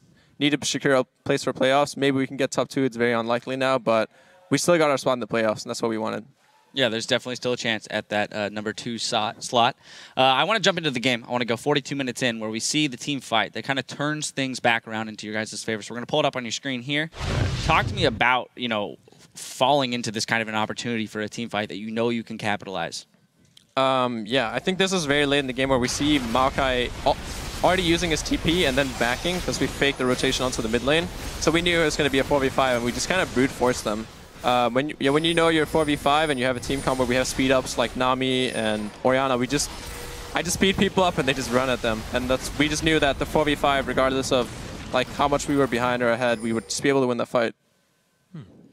need to secure a place for playoffs. Maybe we can get top 2. It's very unlikely now, but we still got our spot in the playoffs, and that's what we wanted. Yeah, there's definitely still a chance at that number 2 slot. I want to jump into the game. I want to go 42 minutes in where we see the team fight that kind of turns things back around into your guys' favor. So we're going to pull it up on your screen here. Talk to me about, falling into this kind of an opportunity for a team fight that you know you can capitalize? Yeah, I think this is very late in the game where we see Maokai already using his TP and then backing because we faked the rotation onto the mid lane. So we knew it was going to be a 4v5 and we just kind of brute forced them. When you know you're 4v5 and you have a team comp where we have speed ups like Nami and Orianna, I just speed people up and they just run at them. And we just knew that the 4v5, regardless of like how much we were behind or ahead, we would just be able to win that fight.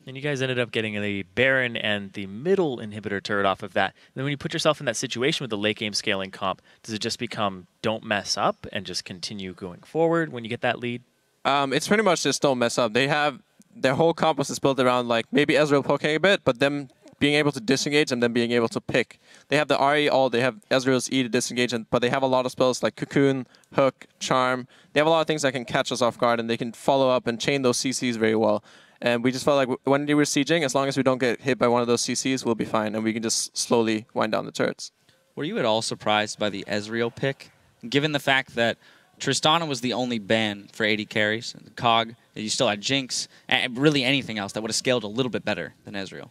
And you guys ended up getting the Baron and the middle inhibitor turret off of that. And then when you put yourself in that situation with the late game scaling comp, does it just become don't mess up and just continue going forward when you get that lead? It's pretty much just don't mess up. They have their whole comp was built around like maybe Ezreal poking a bit, but them being able to disengage and then being able to pick. They have the RE ult, they have Ezreal's E to disengage, but they have a lot of spells like Cocoon, Hook, Charm. They have a lot of things that can catch us off guard and they can follow up and chain those CCs very well. And we just felt like when we were sieging, as long as we don't get hit by one of those CCs, we'll be fine. And we can just slowly wind down the turrets. Were you at all surprised by the Ezreal pick? Given the fact that Tristana was the only ban for AD carries, Cog, you still had Jinx, and really anything else that would have scaled a little bit better than Ezreal.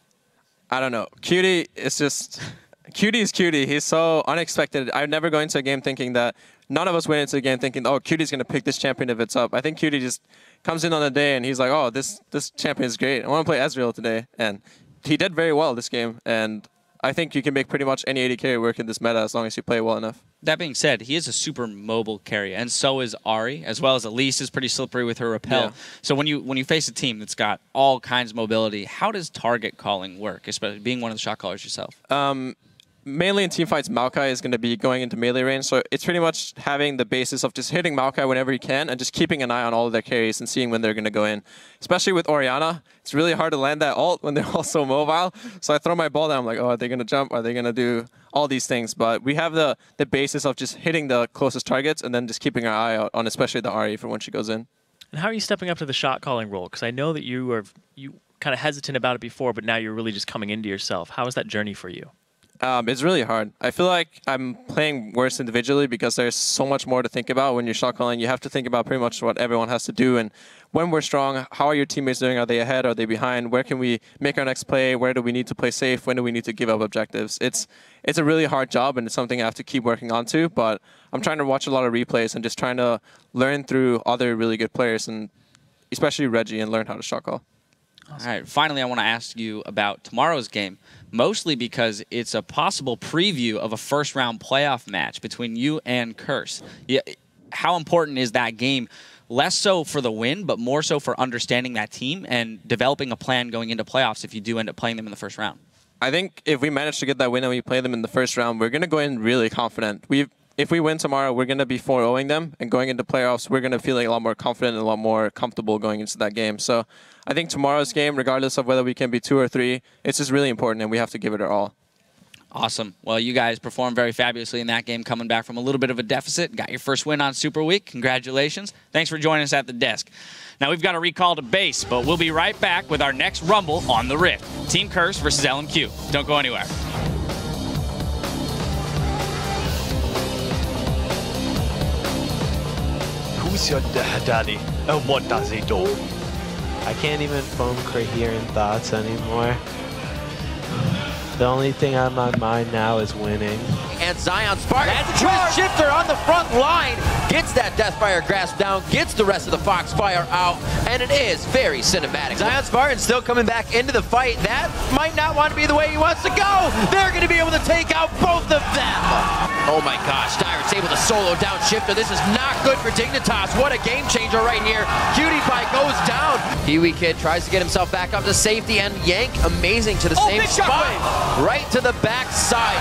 I don't know. Cutie is just... Cutie is Cutie. He's so unexpected. I would never go into a game thinking that... None of us went into the game thinking, oh, Cutie's going to pick this champion if it's up. I think Cutie just comes in on the day and he's like, oh, this champion is great. I want to play Ezreal today. And he did very well this game. And I think you can make pretty much any AD carry work in this meta as long as you play well enough. That being said, he is a super mobile carry, and so is Ahri, as well as Elise is pretty slippery with her repel. Yeah. So when you face a team that's got all kinds of mobility, how does target calling work, especially being one of the shot callers yourself? Mainly in teamfights, Maokai is going to be going into melee range, so it's pretty much having the basis of just hitting Maokai whenever you can and just keeping an eye on all of their carries and seeing when they're going to go in. Especially with Orianna, it's really hard to land that ult when they're all so mobile. So I throw my ball down, I'm like, oh, are they going to jump? Are they going to do all these things? But we have the basis of just hitting the closest targets and then just keeping our eye out on especially the RE for when she goes in. And how are you stepping up to the shot calling role? Because I know that you were kind of hesitant about it before, but now you're really just coming into yourself. How was that journey for you? It's really hard. I feel like I'm playing worse individually because there's so much more to think about when you're shot calling. You have to think about pretty much what everyone has to do. And when we're strong, how are your teammates doing? Are they ahead? Are they behind? Where can we make our next play? Where do we need to play safe? When do we need to give up objectives? It's a really hard job, and it's something I have to keep working on to. But I'm trying to watch a lot of replays and just trying to learn through other really good players, and especially Reggie, and learn how to shot call. Awesome. All right, finally, I want to ask you about tomorrow's game, mostly because it's a possible preview of a first-round playoff match between you and Curse. Yeah, how important is that game? Less so for the win, but more so for understanding that team and developing a plan going into playoffs if you do end up playing them in the first round. I think if we manage to get that win and we play them in the first round, we're going to go in really confident. If we win tomorrow, we're going to be 4-0ing them, and going into playoffs, we're going to feel like a lot more confident and a lot more comfortable going into that game. So I think tomorrow's game, regardless of whether we can be 2 or 3, it's just really important, and we have to give it our all. Awesome. Well, you guys performed very fabulously in that game, coming back from a little bit of a deficit. Got your first win on Super Week. Congratulations. Thanks for joining us at the desk. Now we've got a recall to base, but we'll be right back with our next Rumble on the Rift. Team Curse versus LMQ. Don't go anywhere. Who's your daddy, and what does he do? I can't even form coherent thoughts anymore. The only thing on my mind now is winning. And Zion Spartan twist shifter on the front line, gets that Deathfire grasp down, gets the rest of the Foxfire out, and it is very cinematic. Zion Spartan still coming back into the fight. That might not want to be the way he wants to go. They're going to be able to take out both of them. Oh my gosh, Dyer's able to solo down shifter. This is not good for Dignitas. What a game changer right here. Cutie Pie goes down. Kiwi Kid tries to get himself back up to safety, and Yank amazing to the same spot. Right to the back side.